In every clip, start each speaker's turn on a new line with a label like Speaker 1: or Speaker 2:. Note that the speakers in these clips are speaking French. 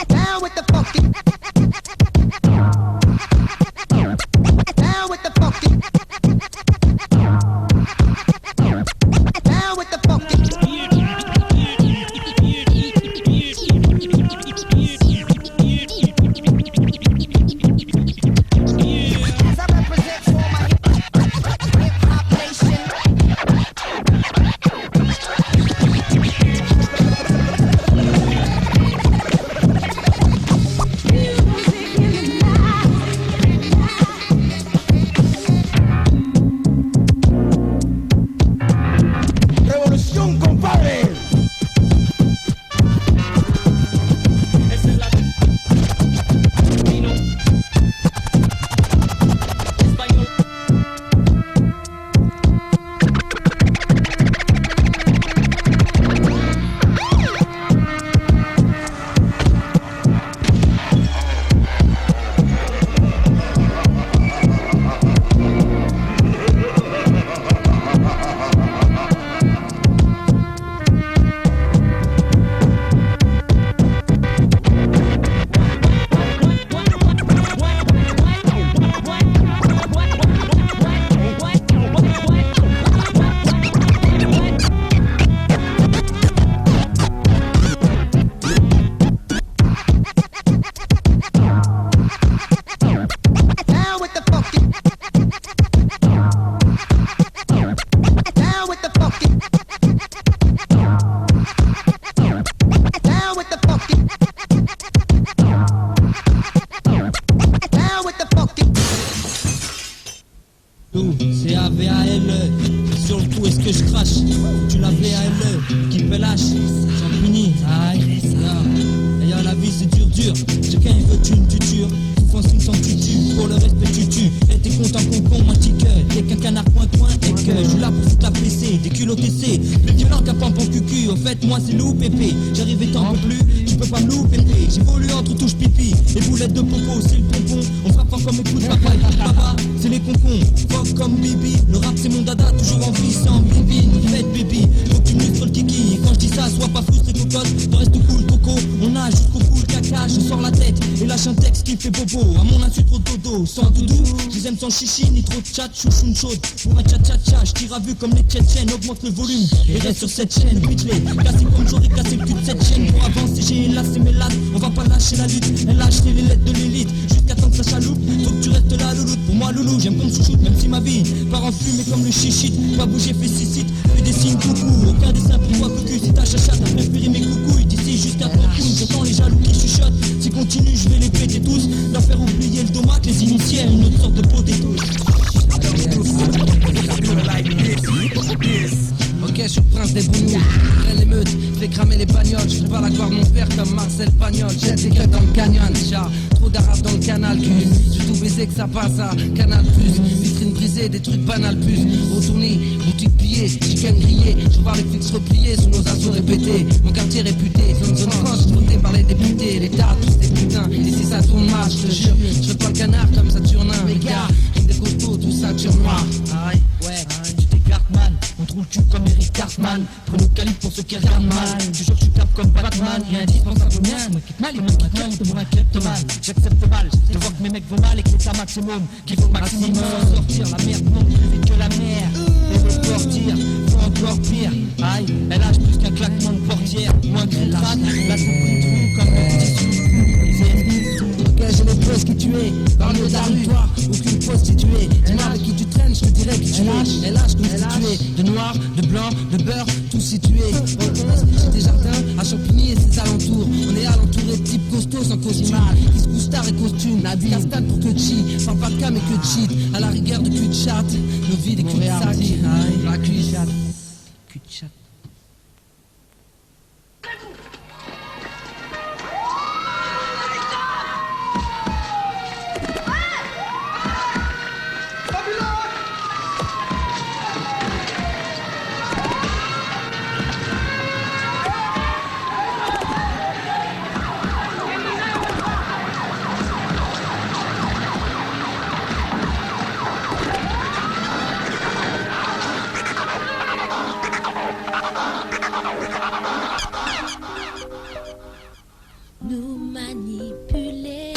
Speaker 1: Down with the funky. Down with the funky. Down with the funky. As I represent for my hip-hop nation.
Speaker 2: Revolución, compadre. Down with the funky. Down with the funky. Down with the funky. Down with the funky.
Speaker 3: C'est AVALE. Sur le tout, est-ce que je crache? Tu la VALE. Qui fait lâche? J'en punis. Aïe, ça. Ayant la vie, c'est dur. Chacun il veut une tuture. Souffrance une sans tutu. Pour le respect, tu tues. Et t'es content qu'on m'a dit que t'es qu'un canard coin et que je suis là pour foutre la PC. Des culottes TC. Le violent qu'un pampon cucu. Au fait, moi, c'est loup pépé. J'arrive et t'en peux plus. Tu peux pas me louper. J'évolue entre touches pipi. Les boulettes de popo, c'est le pompon. On frappe fort comme écoute papa et papa. C'est les concons. Fuck comme Bibi. Le rap, c'est mon dada. Toujours en vie, sans bibi. Faites baby. Faut que tu muscles sur le kiki. Et quand je dis ça, sois pas frustré cocotte. T'en restes cool, coco. On nage jusqu'au cou, le caca. Je sors la tête et lâche un texte qui fait bobo. À mon insu, trop de dodo. Sans doudou. Je les aime sans chichi, ni trop de chat. Chouchoune chaude. Pour un tcha-tcha-tcha. Je tire à vue comme les tchétchènes. Augmente le volume. Et reste sur cette chaîne. Bitch-les. Cassé comme j'aurais cassé le cul de cette chaîne. Pour avancer, j'ai lassé mes lattes. On va pas lâcher la lutte. Elle a acheté les lettres de l'élite. Jusqu'à temps que ça chaloupe. Faut que tu restes là, louloute. Pour moi, loulou, j'aime qu'on me chouchoute. Même si ma vie part en fumée comme le chichit. Pas bouger, fais cicite. Fais des signes coucou. Aucun dessin pour toi, cocu. Si ta chacha, t'as préféré mes coucouilles. D'ici jusqu'à ton cou. J'entends les jaloux qui chuchotent. Si continue, je vais les péter tous. Leur faire oublier le dommage, les initiés. Une autre sorte de potato.
Speaker 4: Ok, je suis le prince des bougnoux. Prends l'émeute, fais cramer les bagnoles. Je pas la gloire de mon père comme Marcel Pagnol. Jette les gueules dans le canyon, chat. Trop d'arabes dans le canal, cul. J'ai tout baisé que ça passe à Canal Plus. Vitrine brisée, des trucs banals plus. Retourné, boutique pillée, chicken grillée. Je vois les flics repliés sous nos assauts répétés. Mon quartier réputé, zone franche, voté par les députés. L'État, tous des putains. Et si ça tourne mal, je te jure, je fais pas le canard comme Saturnin. Les gars, des costauds, tout ceinture noire.
Speaker 3: Aïe, ouais, tu t'écartes man. On trouve le cul comme Eric Cartman. Prenons le calibre pour ceux qui regardent mal. Tu jures que je tape comme Batman. Et indispensable au mien, moi quitte mal. Et moi qui capte pour un kleptomane. J'accepte mal de voir que mes mecs vont mal et que l'état maximum qui vaut maximum. Sans sortir, la merde monte plus vite que la mer. Et veut sortir, faut encore pire. Aïe, elle lâche plus qu'un claquement de portière. Ou un cri de crâne, la coupe une trou comme un tissu.
Speaker 4: Ok, j'ai les postes qui tuaient. Par le toi, aucune prostituée. Dis-moi avec qui tu traînes, je te dirai qui tu es. Elle lâche constituée de noir, de blanc, de beurre, tout situé. J'ai des jardins à Champigny et ses alentours. On est alentouré de types costauds sans costume. Qui se star et costume. Castan pour que chi. Parle pas de cam et que de shit. À la rigueur de cul de chat. Nos vies des cul de sac. La cul de chat. Cul de chat.
Speaker 5: Nous manipuler,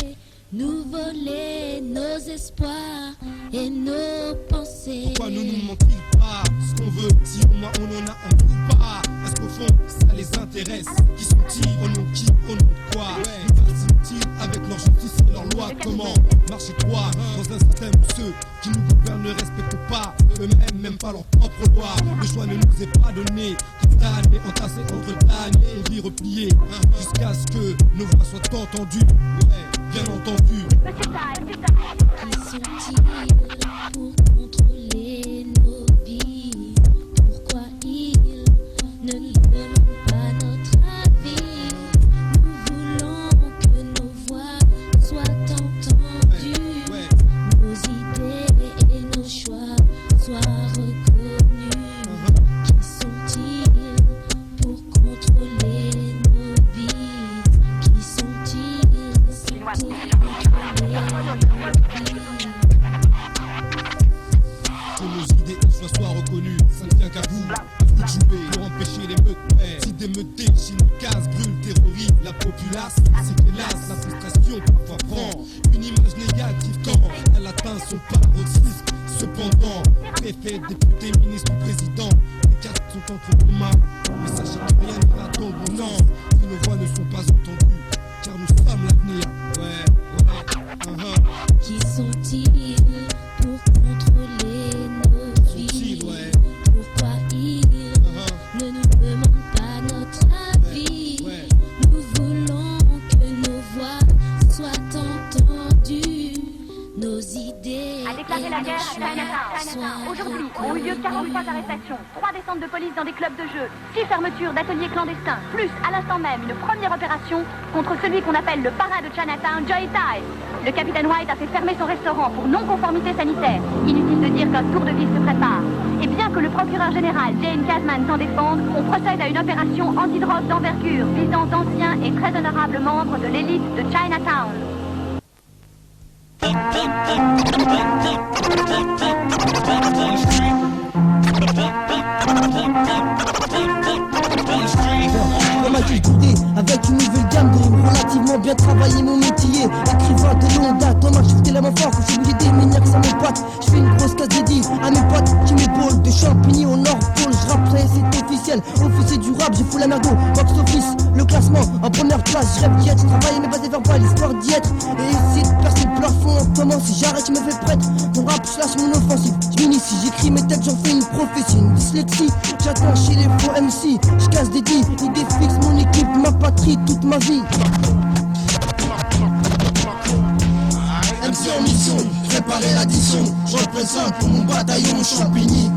Speaker 5: nous voler nos espoirs et nos pensées.
Speaker 2: Pourquoi ne nous ment-il pas ce qu'on veut, si au moins on en a envie pas? Est-ce qu'au fond ça les intéresse? Qui sont-ils? Au nom de qui? Au nom de quoi? Nous fascinent-ils avec leur justice et leur loi? Comment marchez-toi dans un système où ceux qui nous gouvernent ne respectent pas eux-mêmes, même pas leur propre loi? Le choix ne nous est pas donné, damnés et entassés entre damnés et vies repliées, jusqu'à ce que nos voix soient entendues, bien entendu.
Speaker 5: Qui sont-ils pour contrôler nos vies? Pourquoi ils ne nous demandent pas notre avis? Nous voulons que nos voix soient entendues, nos idées et nos choix soient reconnus. Qui sont-ils pour contrôler nos vies? Qui sont-ils pour contrôler nos vies?
Speaker 2: Que nos idées soient reconnues, ça ne tient qu'à vous. Vous jouez pour empêcher les meutes. Si des meutes déchirent, cassent, brûlent, terrorisent la populace, c'est qu'hélas la frustration parfois prend une image négative quand elle atteint son paroxysme. Cependant, préfet, député, ministre ou président, les cartes sont entre nos mains. Mais sachez que rien n'ira dans le bon sens si nos voix ne sont pas entendues, car nous sommes l'avenir.
Speaker 5: Qui sont-ils pour contrôler nos vies? Pourquoi ils ne nous demandent pas notre avis? Nous voulons que nos voix soient entendues, nos idées
Speaker 6: a déclaré la guerre à Chinatown. Aujourd'hui ont eu lieu 43 arrestations, 3 descentes de police dans des clubs de jeu, 6 fermetures d'ateliers clandestins, plus à l'instant même une première opération contre celui qu'on appelle le parrain de Chinatown, Joey Ties. Le capitaine White a fait fermer son restaurant pour non-conformité sanitaire. Inutile de dire qu'un tour de vis se prépare. Et bien que le procureur général Jane Kazman s'en défende, on procède à une opération antidrogue d'envergure visant d'anciens et très honorables membres de l'élite de Chinatown.
Speaker 7: Comme a-t-il goûté avec une nouvelle gamme de rimes relativement bien travaillé mon métier. Écrivain de longue date, dommage je fais la main fort quand j'ai oublié des maniaques à mes potes. Je fais une grosse case dédiée à mes potes qui m'épaulent. De Champigny au Nord Pôle, je rapperai c'est officiel. Officier du rap, j'ai fou la merde au box office. Le classement en première place, je rêve d'y être. Je travaille mes bases verbales, l'histoire d'y être. Et essayer de percer le plafond en comment si j'arrête, je me fais prêtre. Mon rap, je lâche mon offensive. Je m'initie, j'écris mes textes, j'en fais une prophétie. Une dyslexie, j'attends chez les faux MC. Je casse des dits, idées fixes, mon équipe, ma patrie, toute ma vie.
Speaker 2: MC en mission, préparer l'addition. Je représente pour mon bataillon Champigny.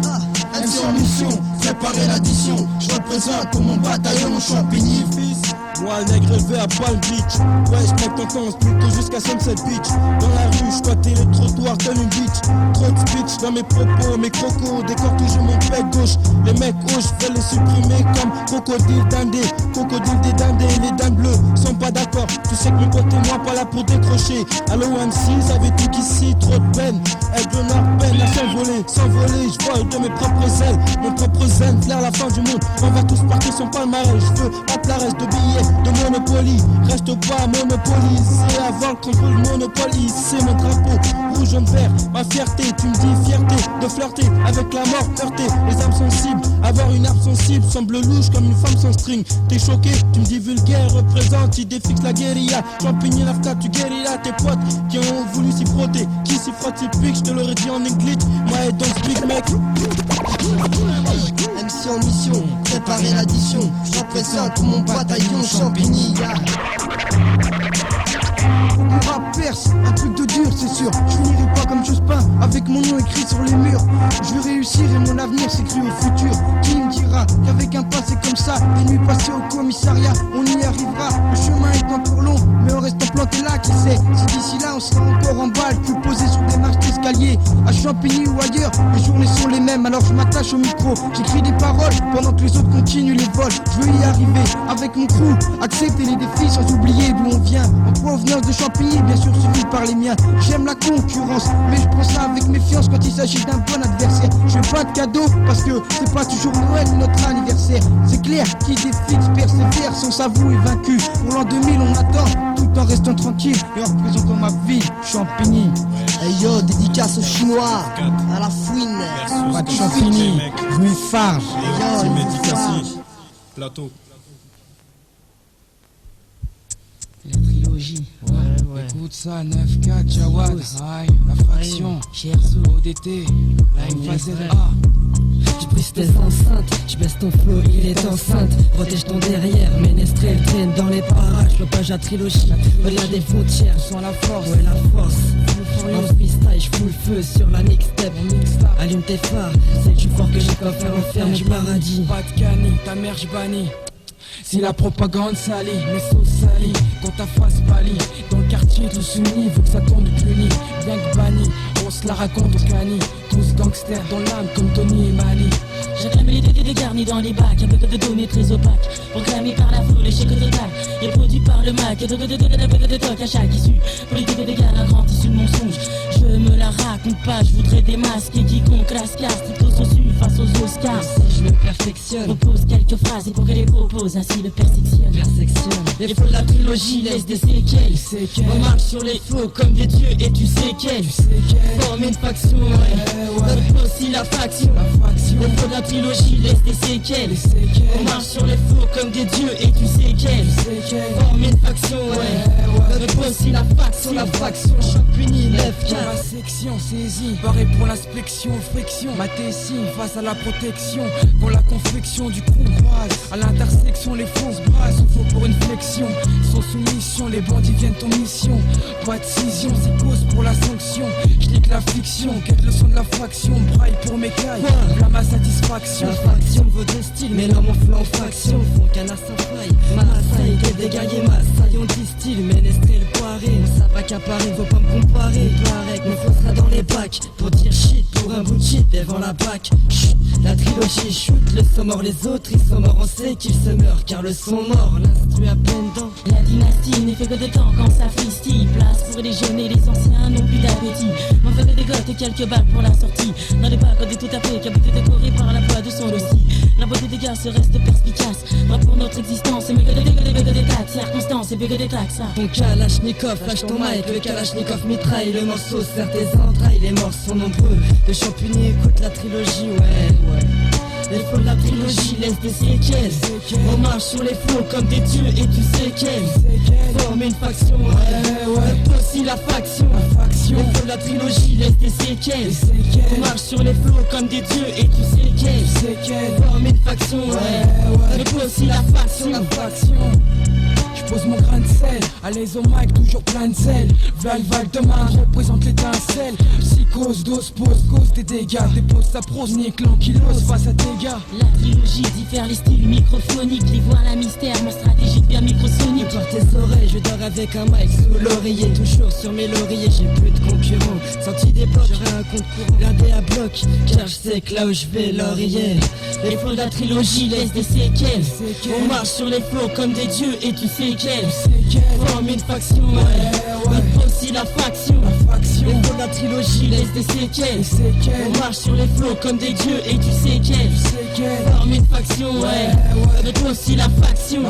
Speaker 2: MC en mission, préparer l'addition. Je représente pour mon bataillon Champigny. Fils, moi nègre élevé à Palm Beach. Ouais, je prends ton temps, plutôt jusqu'à Sunset Beach. Dans la rue, je squattais les trottoirs comme une bitch. Trop de speech dans mes propos, mes crocos. Décore toujours mon pec gauche. Les mecs hauts, je vais les supprimer comme crocodile dindé. Crocodile des dindés, les dindes bleues sont pas d'accord. Tu sais que mon pote et moi pas là pour décrocher. Allo MC, avait tout qu'ici, trop de peine. Aigle Nord peine à s'envoler, s'envoler. Je vole de mes propres ailes, mon propre zen, vers la fin du monde. On va tous partir son palmarès. Je veux pas de la reste de billets, de Monopoly. Reste pas monopolisé avant le contrôle monopoly. C'est mon drapeau, rouge, jaune, vert. Ma fierté, tu me dis fierté de flirter avec la mort, heurter les âmes sensibles. Avoir une âme sensible semble louche comme une femme sans string. T'es choqué, tu me dis vulgaire, représente, idée fixe la guérilla. Champigny, l'afka, tu guérilla. Tes potes qui ont voulu s'y frotter, qui s'y frottent, s'y pique, je te l'aurais dit en English. Moi et donc speak mec.
Speaker 7: MC en mission, préparer l'addition. Je représente pour mon bataillon Champigny. Mon rap perce, un truc de dur c'est sûr. Je finirai pas comme Jospin, avec mon nom écrit sur les murs. Je vais réussir et mon avenir s'écrit au futur. Qui me dira qu'avec un passé comme ça, des nuits passées au commissariat, on y arrivera. Le chemin est encore long, mais on reste planté là, qui sait. Si d'ici là on sera encore en balle, que posé sur des marches d'escalier. À Champigny ou ailleurs, les journées sont les mêmes, alors je m'attache au micro. J'écris des paroles pendant que les autres continuent les vols. Je veux y arriver avec mon crew, accepter les défis sans oublier d'où on vient. En provenance de Champigny, Champigny, bien sûr suivi par les miens. J'aime la concurrence, mais je prends ça avec méfiance quand il s'agit d'un bon adversaire. Je fais pas de cadeau parce que c'est pas toujours Noël notre anniversaire. C'est clair, qui défixe persévère sans s'avouer vaincu. Pour l'an 2000 on attend, tout en restant tranquille et en représentant ma ville, Champigny.
Speaker 1: Hey yo, dédicace aux Chinois, à la fouine.
Speaker 7: Pas de Champigny, rue Farge.
Speaker 2: C'est Médicassi, plateau.
Speaker 4: La trilogie. Ouais. Écoute ça, 9-4, Jawad, aïe, la fraction, ODT, la facette A.
Speaker 8: Je brise tes enceintes, je baisse ton flow, il est enceinte. Protège ton derrière, ménestrel traîne dans les parages. L'opage à trilogie, au-delà des frontières.
Speaker 4: Je sens la force,
Speaker 8: Ouais, la force. En freestyle, je fous le feu sur la mixtape. Allume tes phares, c'est du fort que j'ai pas faire enfermer du paradis.
Speaker 4: Pas de cani, ta mère je bannis. Si la propagande salie, mes sauces salies, quand ta face pâlit, dans le quartier tout soumis, faut que ça tourne puni, bien que banni, on se la raconte au cani, tous gangsters dans l'âme comme Tony et Mani.
Speaker 9: J'acclame les DD garnis dans les bacs, avec de données très opaques, proclamés par la foule, échec total, et produits par le Mac, et de toc à chaque issue, politique de gars, un grand tissu de mensonge, je me la raconte pas, je voudrais démasquer quiconque lascar, stricto sensu face aux Oscars.
Speaker 8: Si je me perfectionne,
Speaker 9: Propose quelques phrases et pour qu'elle les propose, ainsi le perceptionne.
Speaker 8: les feux de la trilogie laissent des séquelles.
Speaker 9: On marche sur les faux comme des dieux et tu sais quelle. Forme une faction, ouais. Notre aussi la faction. Les faux de la trilogie laissent des séquelles. On marche sur les faux comme des dieux et tu sais quelle. Forme une faction, ouais. Notre aussi la faction.
Speaker 8: Champigny, 9-4.
Speaker 4: Ma section saisie, barré pour l'inspection, friction. Ma tessie face à la protection, pour la confection du crew croise. À l'intersection, les fausses bras, il faut pour une flexion. Sans soumission, les bandits viennent en mission. Pas de scission, c'est cause pour la sanction. Je lis que la fiction, quelle leçon de la fraction. Braille pour mes cailles, là ma satisfaction.
Speaker 8: La faction vaut deux styles, mais là mon feu en fraction. Font canard sans faille, Massaï, quel dégaillé, Massaï, on distille, ménestrel poiré. On savent accaparer, faut pas me comparer. Pareil, mon feu sera dans les bacs. Pour dire shit, pour un bout de shit, devant la bac. Chut, la trilogie shoot, le son mort, les autres ils sont morts, on sait qu'ils se meurent car le son mort, l'instru à peine dans.
Speaker 9: La dynastie n'est fait que de temps quand ça freestyle. Place pour les jeunes et les anciens n'ont plus d'appétit. On fait que des gottes et quelques balles pour la sortie. Dans les bacs, on est tout à fait capté décoré par la voix de son aussi. La beauté des gars se reste perspicace. Pas pour notre existence, mais que des tas de circonstances et que des taxes. Ça.
Speaker 8: Ton kalachnikov, lâche ton mic, le kalachnikov mitraille, le morceau serre tes entrailles, les morts sont nombreux. De Champigny, écoute la trilogie, ouais. Les flots de la trilogie laissent des séquelles. On marche sur les flots comme des dieux et tu sais quelle. Forme une faction, ouais. Aussi la faction. Les flots de la trilogie laissent des séquelles. On marche sur les flots comme des dieux et tu sais quelle. Forme une faction, ouais. Aussi la faction.
Speaker 4: Je pose mon grain de sel, à l'aise au mic, toujours plein de sel. Val demain, représente l'étincelle. Psychose, dose, pose, cause des dégâts. Dépose sa prose, nique l'ankylose face à tes gars.
Speaker 9: La trilogie diffère les styles microphoniques. Les voix à la mystère, mon stratégique bien microsonique.
Speaker 8: Par tes oreilles, je dors avec un mic sous l'oreiller. Toujours sur mes lauriers, j'ai plus de concurrents. Sorti des blocs, j'aurai un compte courant. Blindé à bloc, car je sais que là où je vais, l'oreiller.
Speaker 9: Les flots de la trilogie laissent des séquelles. On marche sur les flots comme des dieux et tu sais quelle. Forme une faction, ouais. Notre aussi la faction.
Speaker 8: Les flots de la trilogie laissent des séquelles.
Speaker 9: On marche sur les flots comme des dieux et tu sais quelle. Forme une faction, ouais. Notre aussi la faction.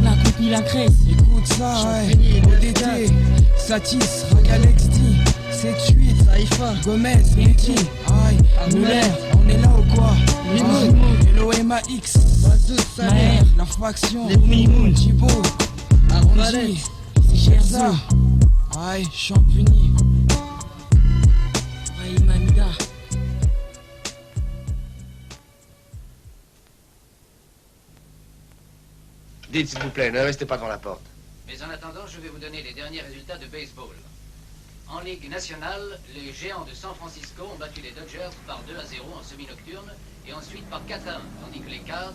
Speaker 9: La coupe ni la crèche.
Speaker 4: Écoute ça, ouais. ODT, Satis, Ragalex D, 7-8, Saïfa, Gomez, Mehdi, aïe, Muller, on est là ou quoi? LOMAX,
Speaker 9: Maher,
Speaker 4: la faction,
Speaker 9: Mimoun,
Speaker 4: Thibaut, Arrondi, Gerza, aïe, Champigny.
Speaker 9: Aïe, Mamida.
Speaker 10: Dites s'il vous plaît, ne restez pas devant la porte.
Speaker 11: Mais en attendant, je vais vous donner les derniers résultats de baseball. En Ligue nationale, les Géants de San Francisco ont battu les Dodgers par 2-0 en semi-nocturne et ensuite par 4-1, tandis que les Cards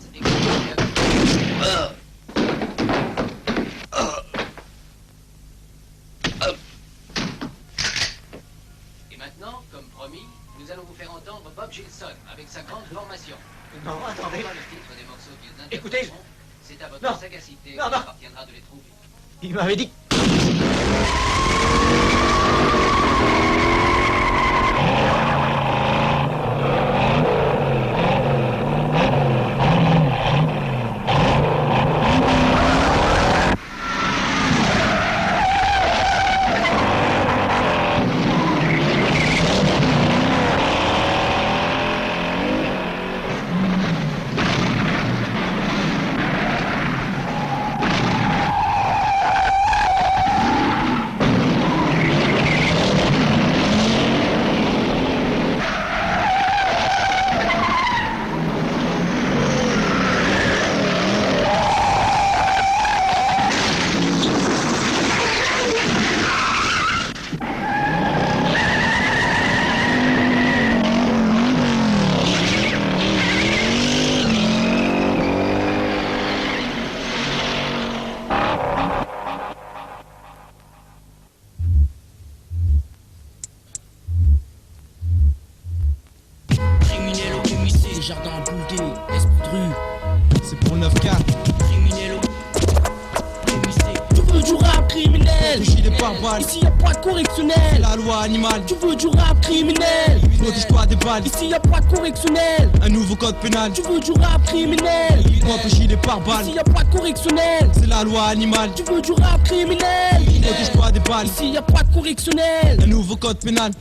Speaker 11: Et maintenant, comme promis, nous allons vous faire entendre Bob Gilson avec sa grande formation.
Speaker 10: Non, attendez.
Speaker 11: Le titre des morceaux qu'ils
Speaker 10: Écoutez,
Speaker 11: interpréteront, c'est à votre sagacité qu'il appartiendra de les trouver.
Speaker 10: Il m'avait dit...
Speaker 4: Criminel au comité, jardin boudé, esprit de rue.
Speaker 2: C'est pour 9-4.
Speaker 4: Criminel au comité. Tu veux du rap criminel?
Speaker 2: Gilet pare-balles.
Speaker 4: Ici y'a pas de correctionnel.
Speaker 2: La loi animale.
Speaker 4: Tu veux du rap criminel?
Speaker 2: Protège-toi des balles.
Speaker 4: Ici y'a pas de correctionnel.
Speaker 2: Un nouveau code pénal.
Speaker 4: Tu veux du rap criminel?
Speaker 2: Propre gilet pare-balles.
Speaker 4: Ici y'a pas de correctionnel.
Speaker 2: C'est la loi animale.
Speaker 4: Tu veux du rap criminel?
Speaker 2: Protège-toi des balles.
Speaker 4: Ici y'a pas de correctionnel.
Speaker 2: Un nouveau code pénal.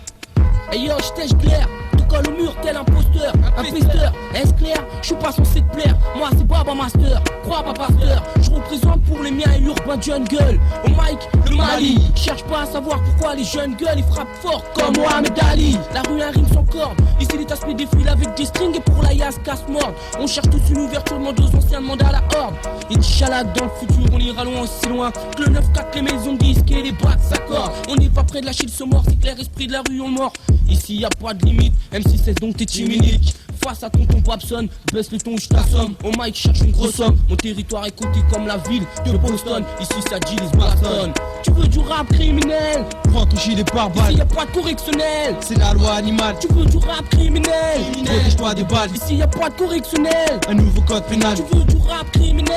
Speaker 4: Hey yo, j't'ai clair, te colle au mur tel imposteur, un pesteur, est-ce clair? J'suis pas censé te plaire, moi c'est Baba Master, crois pas pasteur, j'représente pour les miens et urbain jungle. Au mic, le Mali, cherche pas à savoir pourquoi les jeunes gueules ils frappent fort comme Mohamed Ali. La rue un rime sans corde, ici les tasses défilent avec des strings et pour la yasse casse-morde. On cherche tous une ouverture, demande aux anciens, demande à la horde. Inch'Allah dans le futur on ira loin aussi loin que le 9-4, les maisons de disques et les bacs s'accordent. On n'est pas près de lâcher le saumon, c'est clair, esprit de la rue on mord. Ici y a pas de limite, M6 donc t'es timide. Face à tonton Babson, baisse le ton, je t'assomme. Au mic, cherche une grosse somme. Mon territoire est coté comme la ville de Boston. Ici ça dit les Boston. Tu veux du rap criminel?
Speaker 2: Prends ton gilet pare-balles.
Speaker 4: Ici y'a pas de correctionnel.
Speaker 2: C'est la loi animale.
Speaker 4: Tu veux du rap criminel?
Speaker 2: Protège-toi des balles.
Speaker 4: Ici y'a pas de correctionnel.
Speaker 2: Un nouveau code pénal.
Speaker 4: Tu veux du rap criminel?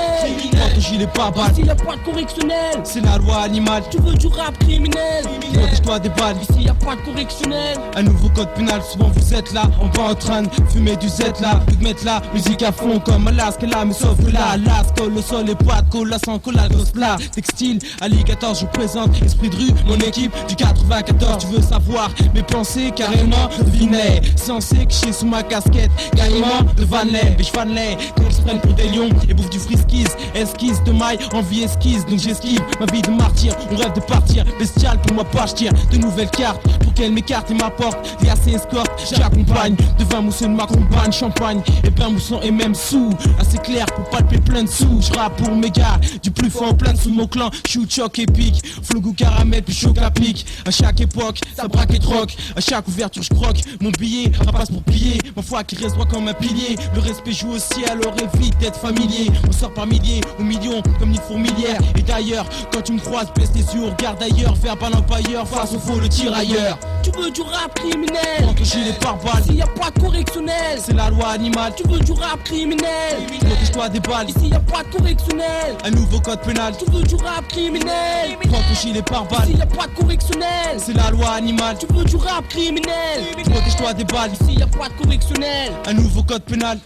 Speaker 2: Prends ton gilet pare-balles.
Speaker 4: Ici y'a pas de correctionnel.
Speaker 2: C'est la loi animale.
Speaker 4: Tu veux du rap criminel?
Speaker 2: Protège-toi des balles.
Speaker 4: Ici y'a pas de correctionnel.
Speaker 2: Un nouveau code pénal. Souvent vous êtes là, en bas en train de fumer du Z là. De mettre la musique à fond comme Alaska là. Mais sauf que là, Alaska, le sol et pas de cola sans cola, grosse plat. Textile, alligator, je vous présente esprit de rue, mon équipe du 94. Tu veux savoir mes pensées carrément devinez. Censé que je suis sous ma casquette, carrément de Vanley. Mais je Vanley, quand ils se prennent pour des lions et bouffent du friskies. Esquisse de maille, envie esquisse, donc j'esquive ma vie de martyr. On rêve de partir, bestial pour moi pas, je tire de nouvelles cartes pour qu'elle m'écarte et m'apporte des assez escortes. J'accompagne de vin mousseux de ma compagne, champagne et pain mousson et même sous. Assez clair pour palper plein de sous. Je rappe pour mes gars, du plus fort plein de sous mon clan. Shoot choc épique, flow goût caramel puis choc à pique. À chaque époque, ça braque et troque. À chaque ouverture je croque mon billet, rapace pour piller. Ma foi qui reste droit comme un pilier. Le respect joue aussi, alors évite d'être familier. On sort par milliers ou millions comme une fourmilière. Et d'ailleurs, quand tu me croises, baisse les yeux, regarde ailleurs. Faire pas l'empailleur, face au faux le tirailleur.
Speaker 4: Tu veux du rap criminel?
Speaker 2: Prends ton gilet pare-balles.
Speaker 4: Ici y'a pas de correctionnel.
Speaker 2: C'est la loi animale.
Speaker 4: Tu veux du rap criminel?
Speaker 2: Protège-toi des balles.
Speaker 4: Ici y'a pas de correctionnel.
Speaker 2: Un nouveau code pénal.
Speaker 4: Tu veux du rap criminel?
Speaker 2: Prends ton gilet pare-balles.
Speaker 4: Ici y'a pas de correctionnel.
Speaker 2: C'est la loi animale.
Speaker 4: Tu veux du rap criminel?
Speaker 2: Protège-toi des balles.
Speaker 4: Ici y'a pas de correctionnel.
Speaker 2: Un nouveau code pénal.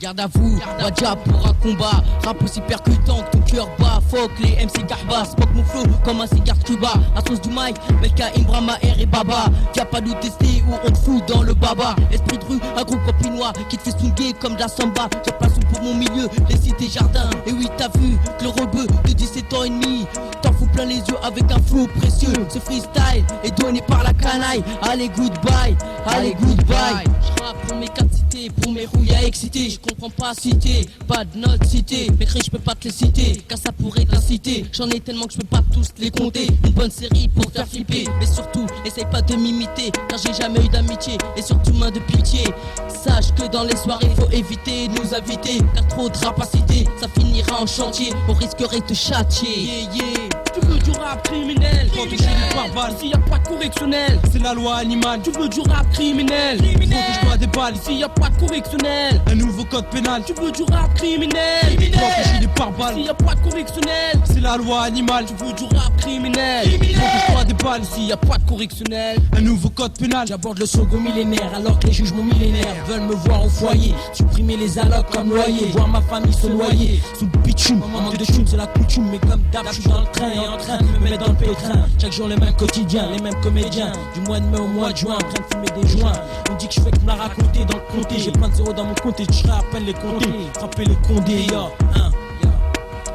Speaker 8: Garde à vous, Wadja pour un combat. Rap aussi percutant que ton cœur bat. Fuck les MC Garba, smoke mon flow comme un cigare Cuba. À sauce du mic, Melka, Imbrama, R et Baba. Viens pas nous tester ou on te fout dans le baba. Esprit de rue, un groupe copinois qui te fait swinguer comme de la samba. J'ai pas son pour mon milieu, les cités jardins. Et oui, t'as vu que le rebeu de 17 ans et demi t'en fous plein les yeux avec un flow précieux. Ce freestyle est donné par la canaille. Allez, goodbye, allez, goodbye. J'rappe pour mes 4 cités, pour mes rouilles à exciter. Comprends pas citer, pas de notes citées. Mes cris je peux pas te les citer, car ça pourrait t'inciter. J'en ai tellement que je peux pas tous les compter. Une bonne série pour faire flipper. Mais surtout, essaye pas de m'imiter, car j'ai jamais eu d'amitié. Et surtout main de pitié. Sache que dans les soirées faut éviter de nous inviter, car trop de rapacité, ça finira en chantier. On risquerait de te châtier. Yeah, yeah.
Speaker 4: Tu veux du rap criminel?
Speaker 2: Prends ton gilet pare-balles.
Speaker 4: Ici y'a pas de correctionnel.
Speaker 2: C'est la loi animale.
Speaker 4: Tu veux du rap criminel?
Speaker 2: Protège-toi des balles.
Speaker 4: Ici y'a pas de correctionnel.
Speaker 2: Un nouveau code pénal.
Speaker 4: Tu veux du rap criminel?
Speaker 2: Prends ton gilet
Speaker 3: pare-balles. S'il y a pas de correctionnel, c'est la loi animale. Tu veux du rap criminel, protège-toi des balles. S'il y a pas de correctionnel, un nouveau code pénal.
Speaker 8: J'aborde le second millénaire alors que les jugements millénaires veulent me voir au foyer. Supprimer les allocs comme loyer, voir ma famille se noyer sous le bitume. En manque de thunes c'est la coutume, mais comme d'hab je suis dans le train et en train de me mettre dans le pétrin. Chaque jour les mêmes quotidiens, les mêmes comédiens. Du mois de mai au mois de juin, en train de fumer des joints. On dit que je fais que me la raconter dans le comté. J'ai plein de zéros dans mon compte et je serai à peine les compter. Frapper les condés,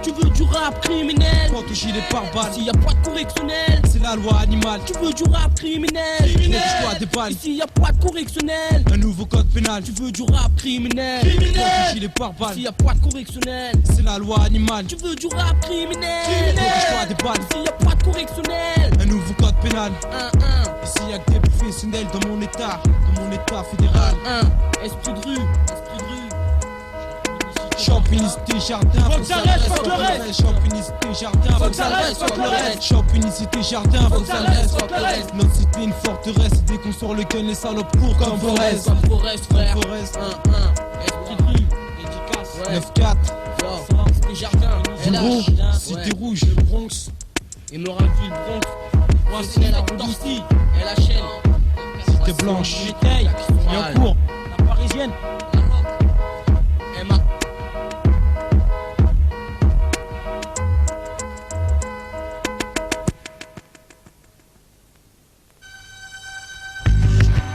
Speaker 8: Tu veux du rap criminel,
Speaker 3: quand toucher les pare-balles.
Speaker 8: S'il y a pas de correctionnel,
Speaker 3: c'est la loi animale.
Speaker 8: Tu veux du rap criminel,
Speaker 3: protège-toi des balles.
Speaker 8: S'il y a pas de correctionnel,
Speaker 3: un nouveau code pénal.
Speaker 8: Tu veux du rap criminel,
Speaker 3: quand toucher les pare-balles.
Speaker 8: S'il y a pas de correctionnel,
Speaker 3: c'est la loi animale.
Speaker 8: Tu veux du rap criminel,
Speaker 3: protège-toi des balles.
Speaker 8: S'il y a pas de correctionnel,
Speaker 3: un nouveau code pénal. Ici y'a que des professionnels dans mon état fédéral.
Speaker 8: Esprit de rue,
Speaker 3: Champigny-Cité Jardin,
Speaker 8: faut que ça reste, faut que le reste.
Speaker 3: Champigny-Cité Jardin,
Speaker 8: faut que ça reste, faut que le reste.
Speaker 3: Champigny-Cité Jardin,
Speaker 8: faut que ça reste, faut que le reste.
Speaker 3: Notre cité une forteresse, dès qu'on sort le gun, les salopes courent comme Forest.
Speaker 8: Comme Forest, frère.
Speaker 3: Esprit de rue, dédicace, 9-4,
Speaker 8: Cité Jardin,
Speaker 3: Gros, Cité Rouge,
Speaker 8: le Bronx, Hémorragie, le Bronx, Voici la Dorcy, et la chaîne,
Speaker 3: Cité Blanche,
Speaker 8: Bétail,
Speaker 3: Biencourt,
Speaker 8: la Parisienne, Emma.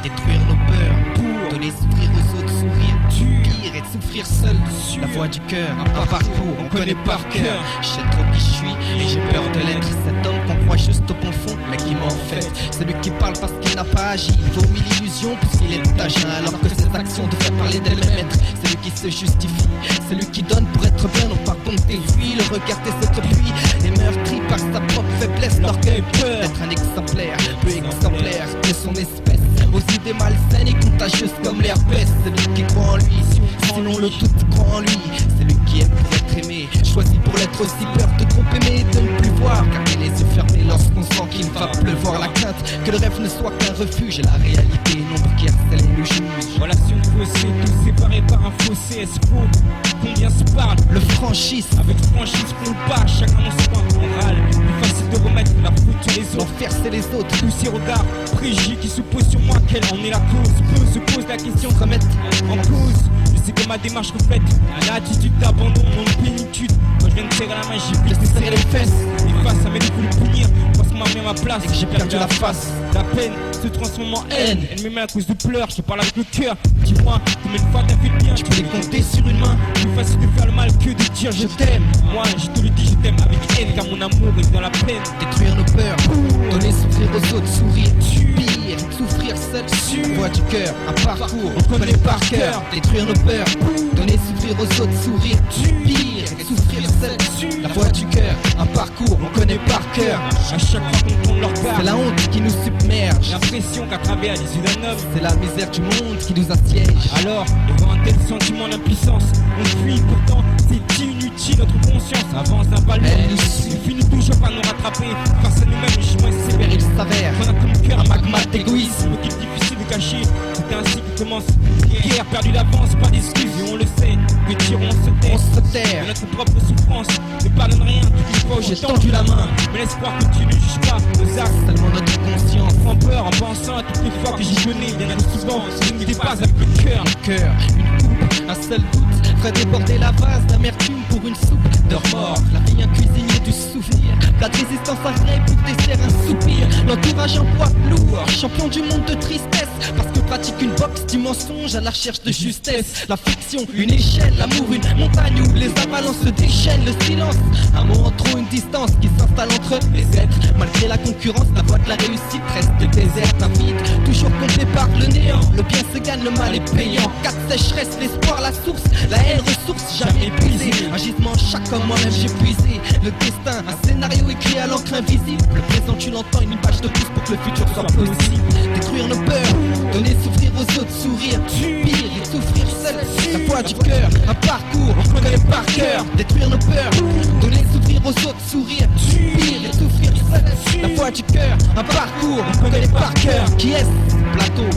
Speaker 12: Détruire nos peurs pour donner souffrir aux autres, sourire pire et de souffrir seul. La voix du cœur, un parcours, on connaît par cœur. Je sais trop qui je suis et j'ai peur de l'être. Cet homme qu'on croit juste au bon fond, mais qui m'en fait. Celui qui parle parce qu'il n'a pas agi, il vaut mille illusions puisqu'il est agent, alors que ses actions devraient parler d'elles-mêmes. Celui qui se justifie, celui qui donne pour être bien, non par bonté. Lui, le regard des autres puis est meurtri par sa propre faiblesse. L'orgueil peut être un exemplaire, peu exemplaire de son espèce. Aux idées malsaines et contagieuses comme l'herpès. Celui qui croit en lui, sinon le tout croit en lui. Celui qui aime pour être aimé, choisit pour l'être aussi. Peur de trop aimer et de ne plus voir, garder les yeux fermés lorsqu'on sent qu'il va pleuvoir. La crainte que le rêve ne soit qu'un refuge et la réalité une ombre qui harcèle le juge.
Speaker 13: Relation faussée, tous séparés par un fossé. Est-ce combien se parle?
Speaker 12: Le franchise,
Speaker 13: avec franchise qu'on le bat, chacun dans son coin, on râle. Plus facile de remettre la faute sur les autres.
Speaker 12: L'enfer c'est les autres.
Speaker 13: Tous ces regards préjugés qui se posent sur moi, quelle en est la cause? Peu se pose la question, se remettre en cause. Je sais que ma démarche reflète une attitude d'abandon, non de plénitude. Quand je viens de serrer la main, j'ai plus de serrer les fesses. Et face à mes défauts de punir, parce qu'on m'a mis à ma place et que j'ai perdu la face. La peine se transforme en haine, elle me met à cause de pleurs, je parle avec le cœur. Dis-moi, combien de fois t'as fait le bien? Je peux les compter sur une main. Plus facile de faire le mal que de dire je t'aime. Moi, je te le dis, je t'aime avec haine, car mon amour est dans la peine.
Speaker 12: Détruire nos peurs, donner souffrir aux autres, sourire, pire, souffrir seul, voix du cœur, un parcours, on connaît par cœur. Détruire nos peurs, donner souffrir aux autres, sourire, pire, souffrir seul, la voix du cœur, un parcours, on connaît par cœur.
Speaker 13: À chaque fois qu'on tourne leur regard,
Speaker 12: c'est la honte qui nous submerge.
Speaker 13: J'ai l'impression qu'à travers les yeux d'un homme,
Speaker 12: c'est la misère du monde qui nous assiège.
Speaker 13: Alors, devant un tel sentiment d'impuissance, on fuit, pourtant c'est inutile, notre conscience avance d'un pas lourd. Il finit toujours par nous rattraper, face à nous-mêmes, le chemin est sévère.
Speaker 12: Il s'avère
Speaker 13: qu'on a comme cœur
Speaker 12: un magma d'égoïsme
Speaker 13: qui est difficile de cacher. C'est ainsi que commence une guerre, perdu d'avance, pas d'excuses, et on le sait, que tirons on se terre de notre propre souffrance, ne pardonne rien, toute une fois où j'ai tendu la main. Mais l'espoir que tu ne juges pas nos actes,
Speaker 12: seulement notre conscience
Speaker 13: prend peur en pensant à toutes les fois que j'ai donné. Bien trop souvent, ce ne dépasse avec le cœur.
Speaker 12: Une coupe, un seul doute ferait déborder la vase d'amertume pour une soupe de remords. La vie un cuisinier du souvenir, plat de résistance agréée pour dessert un soupir. L'entourage en poids lourd, champion du monde de tristesse, parce que pratique une boxe du mensonge à la recherche de justesse. La fiction, une échelle, l'amour, une montagne où les avalanches se déchaînent. Le silence, un mot en trop, une distance qui s'installe entre les êtres. Malgré la concurrence, la voie de la réussite reste déserte, vide, toujours comblé par le néant. Le bien se gagne, le mal est payant. 4 sécheresses, l'espoir, la source, la haine, ressource jamais épuisée. Un gisement, chaque homme moi-même j'ai puisé. Le destin, un scénario écrit à l'encre invisible. Le présent tu l'entends, une page de plus pour que le futur soit possible. Détruire nos peurs, donner souffrir aux autres, sourire, pire et souffrir seul. La voix du cœur, un parcours, on connaît par cœur. Détruire nos peurs, donner souffrir aux autres, sourire, pire et souffrir seul. La voix du cœur, un parcours, on connaît par cœur. Qui est-ce? Plateau.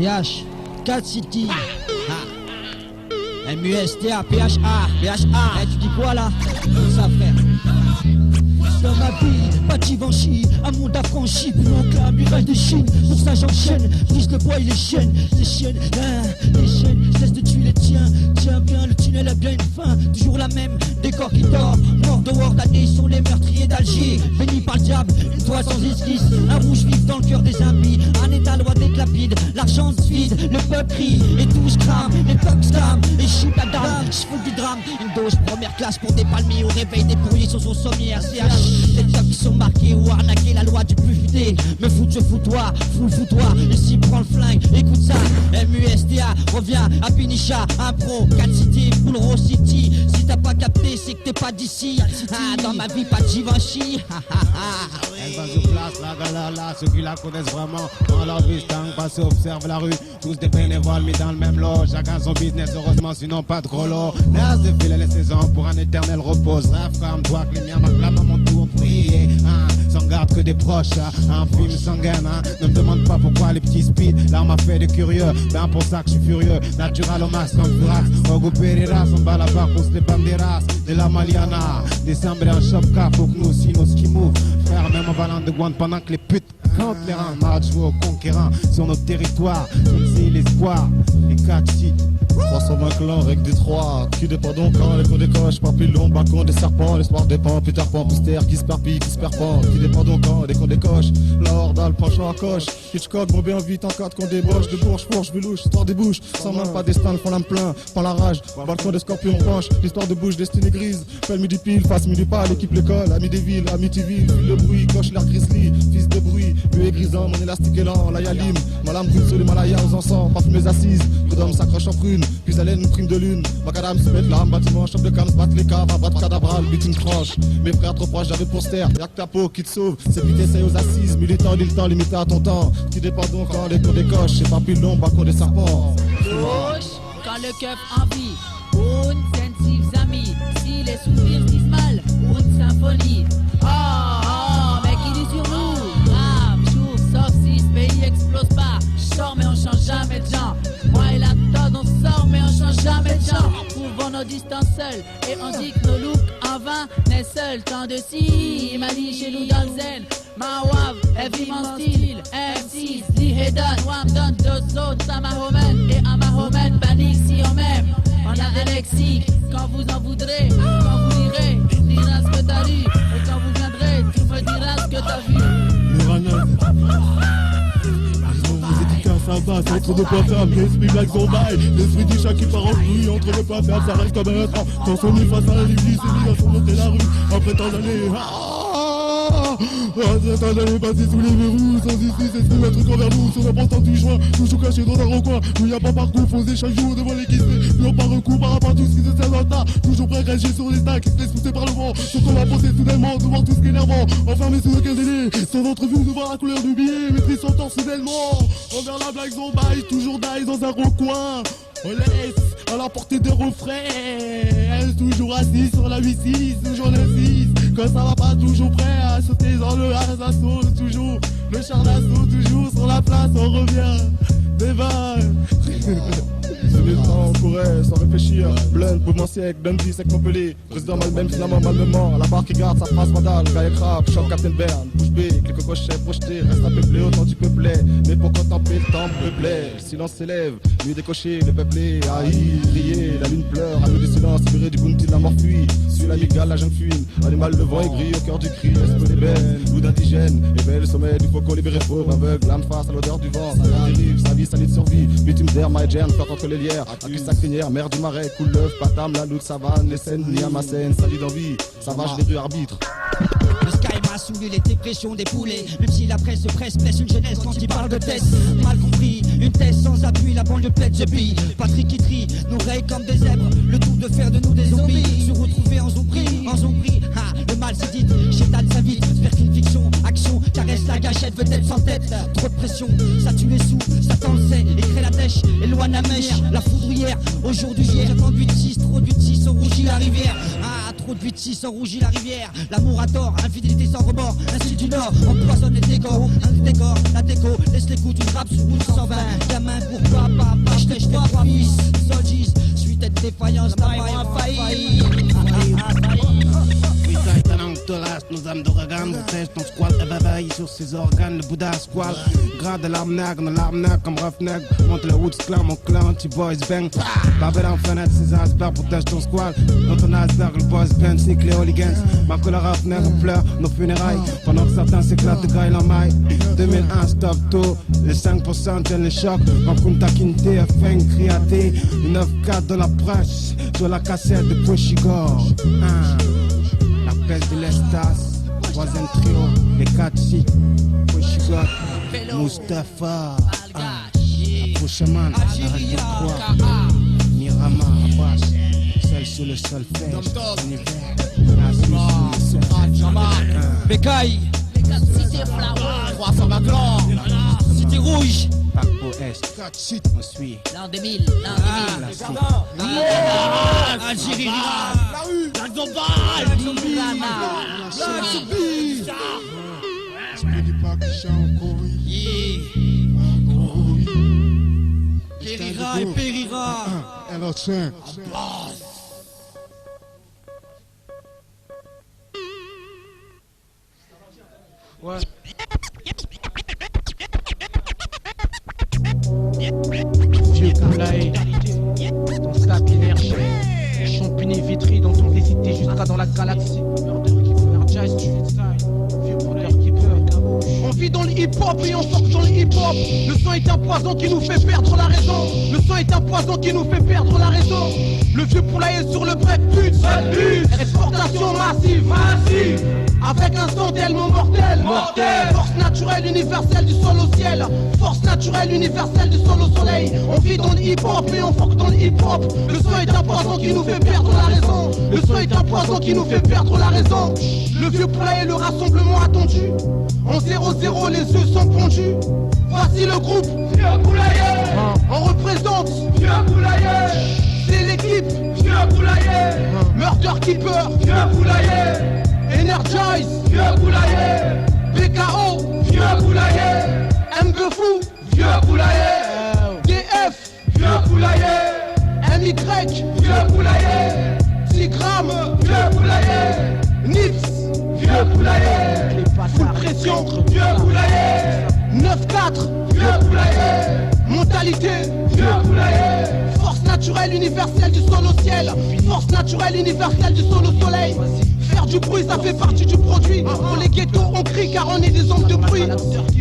Speaker 3: CH, 4 City. MUSTA, PHA, PHA. Tu dis quoi là? Ça frère. Dans ma vie, pas de Givenchy, un monde affranchi, plus long que la muraille de Chine. Pour ça j'enchaîne, brise le bois et les chaînes, les chaînes, cesse de tuer les tiens. Tiens bien, le tunnel a bien une fin, toujours la même, décor qui dort. Mort dehors d'année sont les meurtriers d'Alger. Bénis par le diable, une toile sans esquisse, un rouge vif dans le cœur des impies. Un état loi d'être lapide, l'argent se vide, le peuple crie, et tous crament, les peuples clament, et chute la dame, je fous du drame. Une dose première classe pour des palmiers, au réveil des pourriers sur son sommière. CH, les tops qui sont marqués ou arnaqués, la loi du plus futé. Me foutre, je fous-toi, fous-toi. Ici, prends le flingue, écoute ça. MUSTA, reviens à Pinicha, impro, 4 City, Full Row City. Si t'as pas capté, c'est que t'es pas d'ici. Dans ma vie, pas de Givenchy.
Speaker 14: Elle va sur place, la galère là, ceux qui la connaissent vraiment. Dans leur distingue, passent, observent la rue. Tous des bénévoles mis dans le même lot. Chacun son business, heureusement, sinon pas de gros lot. Laisse défiler les saisons pour un éternel repos. Rêve comme toi que les miens m'acclament à mon tour. Prier, sans garde que des proches, un film sanguin, ne me demande pas pourquoi les petits speed, là m'a fait des curieux, ben pour ça que je suis furieux, natural au max comme Furax, regroupé les races, on bat la barre pour se les banderas, de la Maliana, des sambres en shop car pour que nous aussi nos ski move, faire même en valant de guante pendant que les putes cantent les reins, match aux conquérants sur notre territoire, c'est l'espoir, les 4 sites.
Speaker 15: 320 clans avec des 3 qui dépend donc quand les cons décochent, papillons, balcon des serpents, l'espoir dépend, Peter Pan, Booster, qui se perpille, qui se perd pas, qui dépend donc quand les cons décochent, la horde a le penchant à coche, Hitchcock, bon bien vite en 4 qu'on débauche, de bourge, fourche, belouche, histoire des bouches, sans même pas des stands, font l'âme plein, pas la rage, balcon des scorpions penche, l'histoire de bouche, destinée grise, fait midi pile, face midi pâle, équipe l'école, ami des villes, Amityville, ville de bruit, coche l'air grizzly, fils de bruit, buée et grisant, mon élastique est lent, la yalim, ma lame brûle sur les malayas aux encens, parfume mes assises, prud'homme s'accroche en prune, puis haleine, prime de lune, macadam se met l'âme, bâtiment, chope de cam, se battent les caves, un bras de cadabral, bite une tranche, mes frères trop proches, j'avais pour ster, y'a que ta peau qui te sauve, c'est puis t'essayes aux assises, militant, dit le temps, limité à ton temps, qui dépend donc quand les cours décochent, c'est papillon, balcon des serpents.
Speaker 16: Gauche, quand le keuf envie, une sensitive amis, si les souvenirs disent mal, une symphonie. Oh, mec, il est sur nous, grave, chouf, sauf si ce pays explose pas. Sors mais on change jamais de gens. Moi et la Todd on sort mais on change jamais de gens. Trouvons nos distances seules et on dit que nos looks en vain n'est seul. Tant de si, il m'a dit chez nous dans le zen. Ma wav, elle vit mon style. M6, Lee Hedon, Wam Don, deux autres à Mahomet. Et à Mahomet, banni si on m'aime. On a un lexique, quand vous en voudrez, quand vous lirez, tu me diras ce que t'as lu. Et quand vous viendrez, tu me diras ce que t'as vu.
Speaker 15: Ça va, c'est entre deux points fermes, l'esprit blague son bail, l'esprit du chat qui part en bruit, entre deux points fermes, ça reste comme un train, quand son nid face à la l'église, c'est mis dans son monter la rue, après tant d'années, tant d'années passées sous les verrous, sans ici, c'est tout un truc envers nous, sur l'importance du joint, toujours caché dans un recoin, où y a pas parcours, posé chaque jour devant l'église, n'ont pas recours par rapport à tout ce qui se sert dans le tas, toujours prêt à réagir sur les stacks, qui se laissent pousser par le vent, sur qu'on va penser soudainement, de voir tout ce qui est énervant, enfermé sous aucun délai, sans entrevue, de voir la couleur du billet, maîtrise son torse soudainement, envers la blague zombie, toujours d'ail dans un recoin. On laisse à la portée des refrains. Toujours assis sur la 8-6, toujours le 6. Quand ça va pas, toujours prêt à sauter dans le assaut. Toujours le char d'assaut, toujours sur la place, on revient. Des vagues. C'est le temps, on courait sans réfléchir. Blunt, mouvement siècle, Dundee, sec Montpellier. Président Malmem, finalement Malmement. La barre qui garde sa phrase vandale. Gaïa Crap, choc Captain Bern. Bouche bée, quelques cochets projetés. Reste un peu blé autant tu peuplais. Mais pour contempler le temps peuplait. Le silence s'élève, nuit décochée, le peuplé. Aïe, crier, la lune pleure. À nous du silence, libéré du bounty de la mort fuit. Suis l'amigale, la jeune fuine. Animal de vent aigri au cœur du cri. Est-ce que les belles, goût d'indigène. Éveille le sommet du faucon libéré fauve. Aveugle, l'âme face à l'odeur du vent. Ça dérive, sa vie, sa de survie. Bitume d'air, maïdjern, flotte entre les lières. Accuse sa crinière, mer du marais, coule l'œuf, patam, la loutre, savane, les scènes, ni à ma scène, salit d'envie, savage les rues arbitres.
Speaker 3: Le sky m'a saoulé les dépressions des poulets. Même si la presse se presse, blesse une jeunesse quand il parle de test. Mal compris, une thèse sans appui, la banlieue plaide the bille. Patrick qui trie, nous raye comme des zèbres. Le tout de faire de nous des zombies. Se retrouver en zombie, le mal c'est dit, chétane s'invite. Faire qu'une fiction, action, caresse la gâchette, veut être sans tête. Trop de pression, ça tue les sous, ça t'en le sait. Écrit la dèche, éloigne la mèche, la foudrière. Aujourd'hui hier, j'ai conduit de 6, trop du 6 au rougit la rivière. Trop trop de Vichy sans rougir la rivière. L'amour à tort, infidélité sans remords. Ainsi du Nord, empoisonne les décors. Un décor, la déco, laisse les coups d'une rap sur route 120. Gamin pour papa, j't'ai trois fils. Soldiers, suite à défaillance, la maille a failli.
Speaker 14: Nos âmes d'ouragan, protège ton squat, ababaï sur ses organes, le Bouddha squal. Grade de l'arnaque, dans l'arnaque comme Roughneck. Monte le Woods clan, mon clan, T-Boys bang. Babel en fenêtre, ses asperges, protège ton squal. Dans ton asperge, le boys band, cycle les hooligans. Ma couleur Roughneck, pleure nos funérailles. Pendant que certains s'éclatent, graillent en maille. 2001, stop tôt, les 5% tiennent le choc. En Kunta Kinte, F5, Criaté. 9-4 dans la presse, sur la cassette de Pochigor. La peste de l'Estas, troisième trio, les 4-6, Pochigor, Mustapha, Fouchaman, Arrête 3, Mirama, Abbas, celle sur le solfège, l'univers, la Suisse,
Speaker 3: Bécaye,
Speaker 16: Cité Flower,
Speaker 3: 300 Macron, Cité Rouge,
Speaker 14: Paco Est, on suit.
Speaker 16: l'an 2000,
Speaker 3: Algérie, la Zombal, Périra et Périra.
Speaker 15: Alors tiens.
Speaker 12: Ouais. Vieux poulailler, ton slap énergie, champigny vitry dans ton visité jusqu'à dans la galaxie. Jazz, vieux poulailler qui pleure. On vit dans le hip-hop et on sort dans le hip-hop. Le sang est un poison qui nous fait perdre la raison. Le sang est un poison qui nous fait perdre la raison. Le vieux poulailler sur le break, pute, exportation massive, massive. Avec un son tellement mortel, mortel. Force naturelle universelle du sol au ciel. Force naturelle universelle du sol au soleil. On vit dans le hip-hop et on fuck dans le hip-hop. Le son est un poison qui nous fait perdre la raison. Le son est un poison qui nous fait perdre la raison. Le vieux poulailler, le rassemblement attendu. En 0-0, les yeux sont pondus. Voici le groupe Vieux Poulailler. On représente Vieux Poulailler. C'est l'équipe Vieux Poulailler. Murder Keeper Vieux Poulailler. Energize Vieux Poulailler. BKO Vieux Poulailler. Mbefou Vieux Poulailler. DF Vieux Poulailler. MY Vieux Poulailler. Tigram Vieux Poulailler. Nips Vieux Poulailler. Full pression Vieux Poulailler. 9-4 Vieux Poulailler. Mentalité Vieux Poulailler. Force naturelle universelle du sol au ciel. Force naturelle universelle du sol au soleil. Faire du bruit, ça fait partie du produit. Pour les ghettos, on crie car on est des hommes de bruit.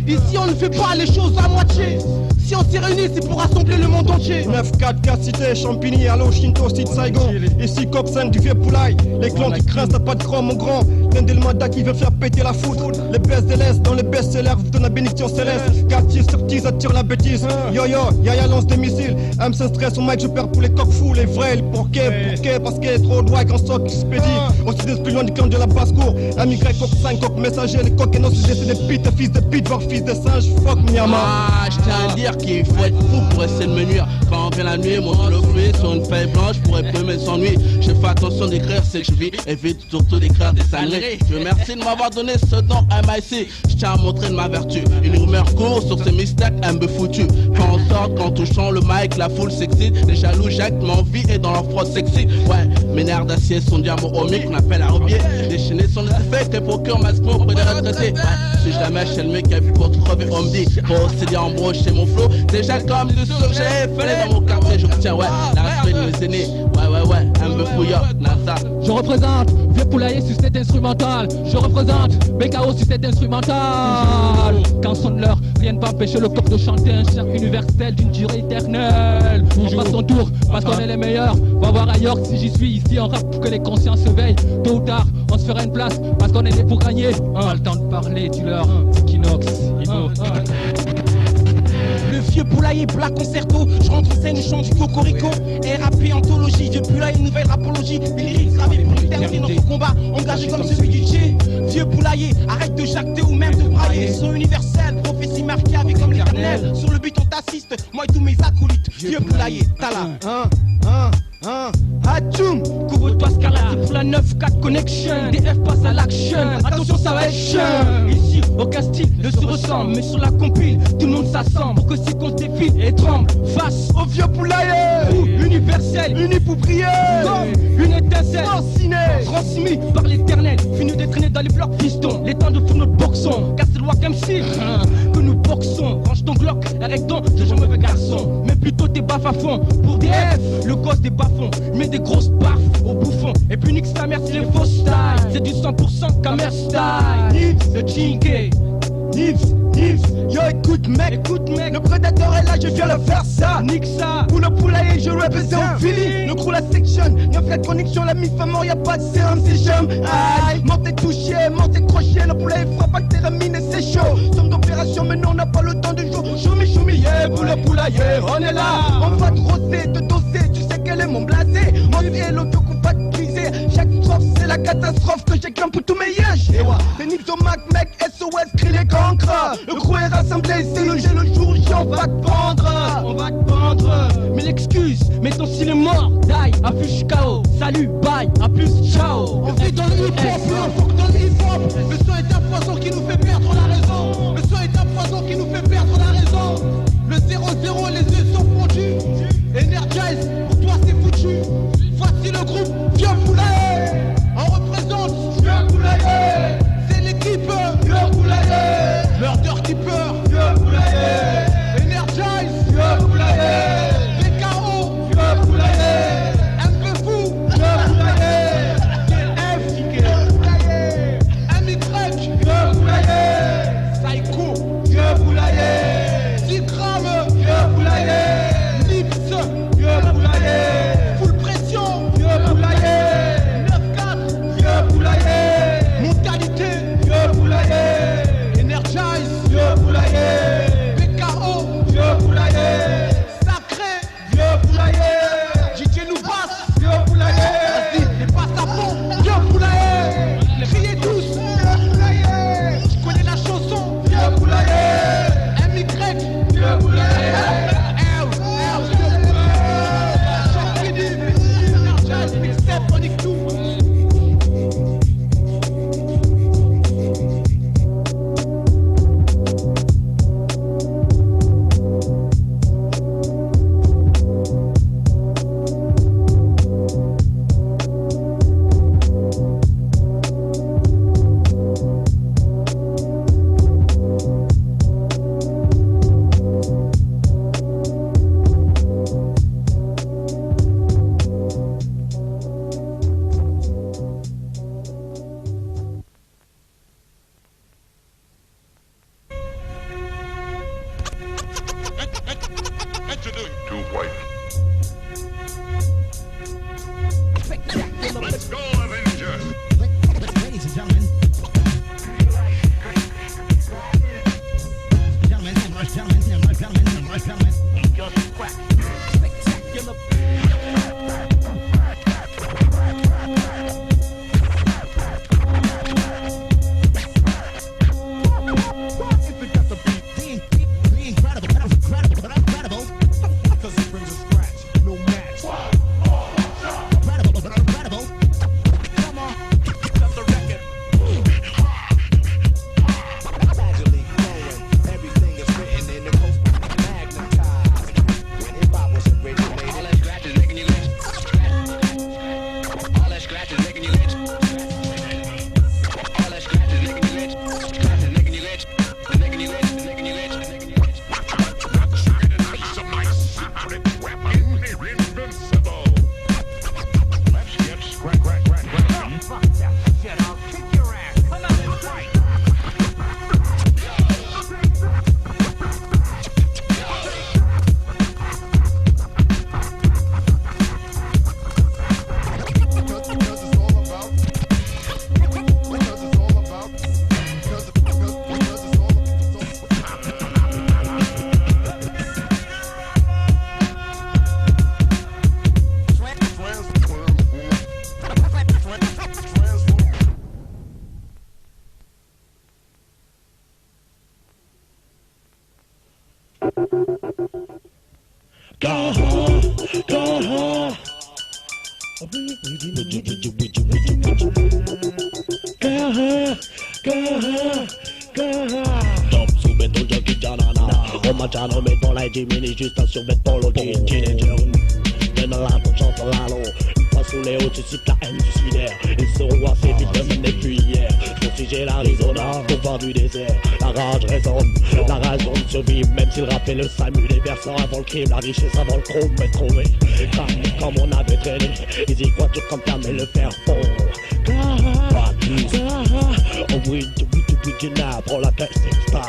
Speaker 12: Ici, on ne fait pas les choses à moitié. Si on s'est réunis, c'est pour rassembler le monde entier.
Speaker 17: 9-4, 4 cité, Champigny, Allo, Shinto, Site, Saigon. Ici, Coxen du vieux poulaille. Les clans qui craignent, t'as pas de grand, mon grand. Tendelmada qui veut faire péter la foudre. Les baisses de l'Est, dans les best-sellers, vous donnez la bénédiction céleste. Quartier sur tease, attire la bêtise. Yo yo, yaya lance des missiles. MC stress au mic, je perds pour les coqs fous. Les vrais, les pourquais, parce qu'elle est trop droit qu'en stock expédie. Aussi des plus loin du clan de la basse-cour. MY, coq 5, coq messager. Les coqs et non, c'est des pites, fils de pute, voire fils de singe. Fuck Miyama.
Speaker 18: Ah, je tiens à dire qu'il faut être fou pour essayer de me nuire. Quand on vient la nuit, mon le fruit sur une feuille blanche pourrait plumer s'ennuie. Je fais attention d'écrire ce que je vis, évite surtout d'écrire des saleries. Je remercie de m'avoir donné ce nom MIC. Je tiens à montrer de ma vertu. Une rumeur court sur ces mystères un peu foutu. Fait en sorte qu'en touchant le mic, la foule s'excite. Les jaloux jactent m'envie et dans leur frotte sexy. Ouais, mes nerfs d'acier sont diamants omiques qu'on appelle à rebier. Les chaînés sont des effets que procure masquement auprès des retraités. Ouais, suis jamais chez le mec qui a vu pour crever, on me dit. Possédé en broché mon flow. Déjà comme du sujet, fallait dans mon quartier, je retiens, ouais, la respect de mes aînés, ouais, un peu fouillard, NASA.
Speaker 19: Je représente Vieux Poulailler sur cette instrumentale. Je représente BKO sur cette instrumentale. Quand sonne l'heure, rien ne va empêcher le peuple de chanter un chant universel d'une durée éternelle. On passe son tour parce qu'on est les meilleurs. Va voir ailleurs si j'y suis, ici on rappe pour que les consciences se veillent. Tôt ou tard, on se fera une place parce qu'on est né pour gagner. Pas le temps de parler, dis-leur, Kinox, Ino.
Speaker 12: Le vieux poulailler, black concerto. Je rentre en scène, je chante du cocorico. RAP, anthologie, vieux poulailler, nouvelle rapologie. Les lyrics gravés pour l'éternité, notre combat engagé comme celui du Tché. Vieux poulailler, arrête de jacter ou même de brailler. Son universel, prophétie marquée avec comme l'éternel. Sur le but on t'assiste, moi et tous mes acolytes. Vieux poulailler, t'as là.
Speaker 17: Hachoum,
Speaker 19: couvre-toi ce qu'à la
Speaker 4: la 9-4 connection, DF passe à l'action. Attention, ça va être chiant. Ici, aucun style ne se ressemble, mais sur la compile, tout le monde s'assemble. Pour que si qu'on se défile et tremble face au vieux poulailler. Universel, uni pour briller. Comme une étincelle, transmis par l'éternel. Fini de traîner dans les blocs pistons. Les temps de fou notre boxon. Car c'est le Wack MC que nous boxons. Range ton Glock, arrête donc, je suis un mauvais garçon. Mais plutôt tes baffes à fond. Pour DF, le gosse des bas-fonds. Met des grosses baffes au bouffon. Et puis nique sa mère, c'est les faux style. C'est du 100% Kamer style. Nibs, le Chinké. Nibs, yo écoute mec, le prédateur est là, je viens le faire ça. Nique ça, pour le poulailler, je représente au Philly. Le crew la section, 9 la connexion, la mi mort, y'a pas de sérum, c'est chum. Aïe, montez touché, montez crochet, le poulailler frappe à termine et c'est chaud. Somme d'opération, mais non, on n'a pas le temps de jouer. Choumi, yeah, pour le poulailler, on est là. On va te rosser, te doser, tu sais quel est mon blasé. Mon ciel, l'audio qu'on va te briser. Chaque strophe, c'est la catastrophe que j'éclame pour tous mes yeux. C'est Nibs au Mac, mec, SOS, crie les cancres. Le crew est rassemblé, c'est le jour J, on va te pendre. Mais l'excuse, mais ton style est mort. Die, affiche KO, salut, bye, à plus, ciao.
Speaker 2: On vit dans le hip-hop, dans le hip-hop. Le son est un poison qui nous fait perdre la raison. Le son est un poison qui nous fait perdre la raison. Le 0-0, les yeux sont fondus. Energize, pour toi c'est foutu. Voici le groupe Vieux Poulailler. On représente Vieux Poulailler. C'est l'équipe Vieux Poulailler. Leur dirty peur Vieux Poulailler. Energize Vieux Poulailler. BKO Vieux Poulailler. Un peu fou Vieux Poulailler. DF Vieux Poulailler. MY Vieux Poulailler. Psycho Vieux Poulailler. 10 grammes Vieux Poulailler. Nips Vieux Poulailler. Full pression Vieux Poulailler. 9-4 Vieux Poulailler. Mentalité Vieux Poulailler. Energize Vieux Poulailler. BKO Vieux Poulailler. Sacré Vieux Poulailler. DJ nous passe Vieux Poulailler. Vas-y, les passe à fond Vieux Poulailler. Criez tous Vieux Poulailler. Je connais la chanson Vieux Poulailler. MY Vieux Poulailler. On nique tout.
Speaker 20: Let's go, Avengers!
Speaker 2: Ladies and gentlemen. Gentlemen.
Speaker 20: Just crack.
Speaker 2: Spectacular. If it got the beat, the incredible, because it brings a scratch, no match. Incredible. Come on, cut the record. Gradually growing, everything is written in the most magnetized. When hip hop was originated, all that scratch is making you lit. All that scratch is making you lit. All that scratch is making you lit. Scratch is making you lit. Making you lit. Making you lit. Making you lit.
Speaker 20: Of my secret weapon, invincible. Let's get scratch.
Speaker 2: fuck that shit, I'll kick your ass. Come on and fight. Because it's all
Speaker 21: Top sous béton, junkie, janana. On m'a déjà nommé dans la Jiminy, juste un survêtement loqué. Teenager, même là, on chante la long. Une fois sous les hauts, tu cites la haine suicidaire. Ils seront assez vite de depuis hier. Je j'ai l'Arizona, au bord du désert. La rage résonne, la raison de survivre. Même s'il rappelle le Samu, les versants avant le crime. La richesse avant le chrome, mais trouvé. Comme on avait traîné, ils y croient dur comme ta mais le fer fond. Oh oui, tu n'as pour la caisse style.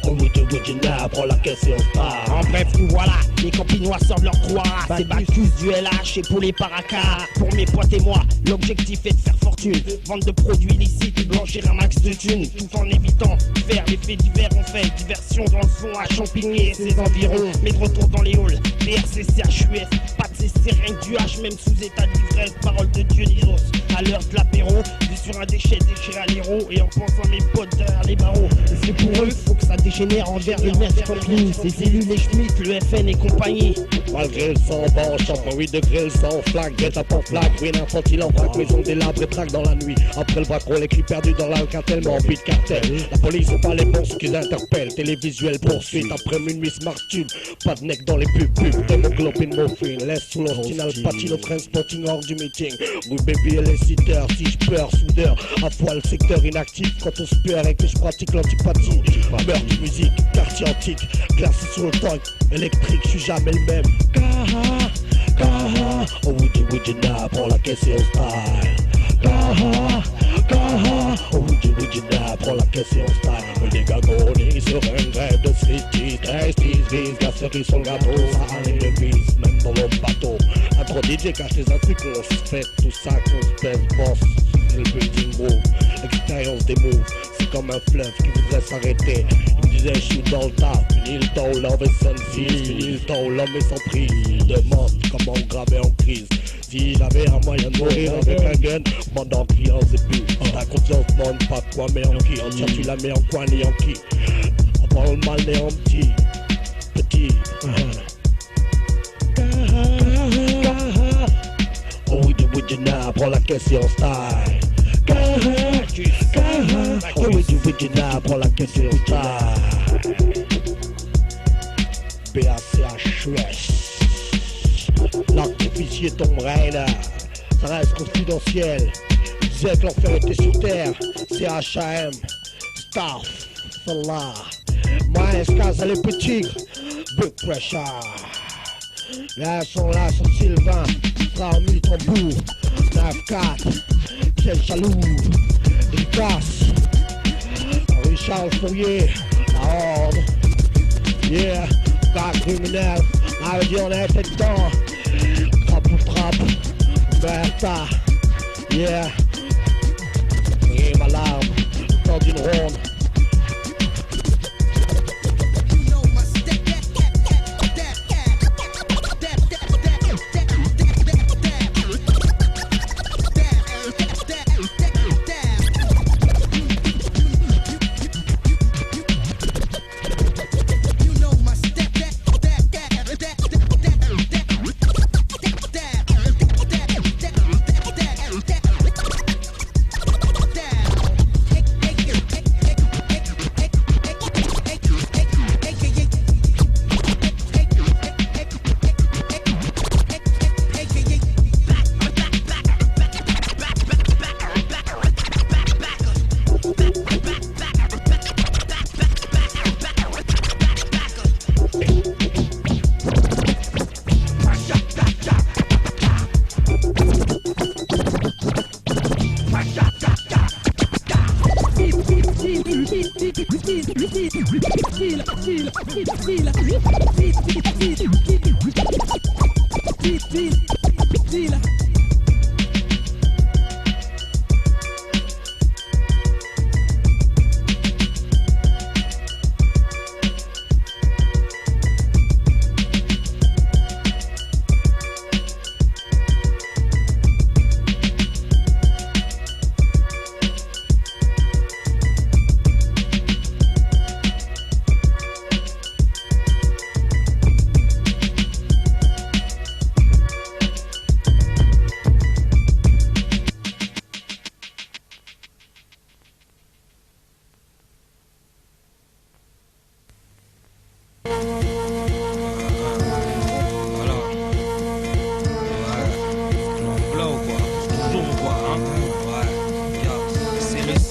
Speaker 21: Oh oui, tu n'as pour la caisse style.
Speaker 22: En bref, nous voilà, les campinois sortent leur croix. C'est Bacchus du LH et pour les paracas. Pour mes potes et moi, l'objectif est de faire fortune. Vendre de produits illicites, blanchir un max de thunes. Tout en évitant de faire les faits divers. On fait diversion dans le fond à Champigny et ses environs. Mais de retour dans les halls, BRCCHUS. Pas de CC, rien que du H, même sous état d'ivresse. Parole de Dionysos, à l'heure de l'apéro. Vu sur un déchet déchiré à l'héros. Et en pensant à mes potes derrière les barreaux. Et c'est pour eux, faut que ça dégénère envers le maître Campini. Ces élus, les Schmitt, le FN et compagnie.
Speaker 21: Malgré le sang, bon, champ, 8 degrés, le sang, flaque, guette à port flaque, oui, n'importe il en vrac, maison délabre et traque dans la nuit. Après le braquon, les cris perdus dans l'alcatel, mais en but de cartel. La police, c'est pas les bons qui interpellent, télévisuel, poursuite, après minuit, smart tube, pas de nec dans les pubs, hémoglobine, morphine, laisse sous l'ostinal, patino, friend spotting hors du meeting. Oui, baby, et les citeurs, si je pleure, soudeur, à poil, secteur inactif, quand on se perd et que je pratique l'antipathie. Meurtre, musique, quartier antique, glacé sur le tank, électrique, je suis jamais le même. Oh oui, tu n'as pour la caisse et au style. Oh oui, tu n'as pour la caisse et au style. Les gagons sur un grève de city, 13, 10, vis, gasserie son gâteau, ça allait le bis, même dans le bateau. Un trop DJ cache les instruments qu'on se fait, tout ça qu'on se pèse, boss, c'est le building move, l'expérience des moves, c'est comme un fleuve qui voudrait s'arrêter. Il me disait je suis dans le tas, fini le temps où l'homme est sensible, fini le temps où l'homme est sans prise. Demande comment graver en crise. Si j'avais un moyen de mourir avec un gun, pendant qui en sait plus. Ta confiance demande pas quoi mais en qui. En tiens tu la mets en coin ni en qui. On parle mal né en petit. Petit. Oh oui, tu n'as prends la caisse et en style. Oh oui, tu n'as prends la caisse et en style. BACHUS. L'artificier tombe reine, ça reste confidentiel. Il disait que l'enfer était sur terre. CHAM, Staff, Salah, Maes, Casa, les petits, Big Pressure. Là, sont Sylvain, Raoul, Tambour, 9-4, quel jaloux, Ricas, Henri-Charles Fourier, la Horde, yeah, gars criminel, avait dit on était dedans. Trappe, Bertha, yeah. Et ma larme, dans une ronde.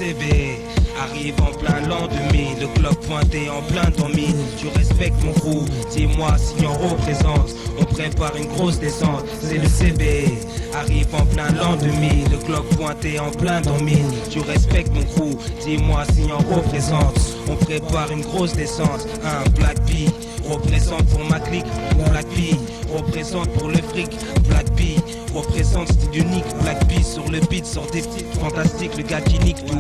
Speaker 5: CB. Arrive en plein l'an 2000, le clock pointé en plein dans mille. Tu respectes mon crew, dis-moi si on représente. On prépare une grosse descente, c'est le CB. Arrive en plein l'an 2000, le clock pointé en plein dans mille. Tu respectes mon crew, dis-moi si on représente. On prépare une grosse descente, un Black P représente pour ma clique, Black P représente pour le fric, Black P représente style unique, Black P sur le beat sort des petites fantastiques, le gars qui nique tout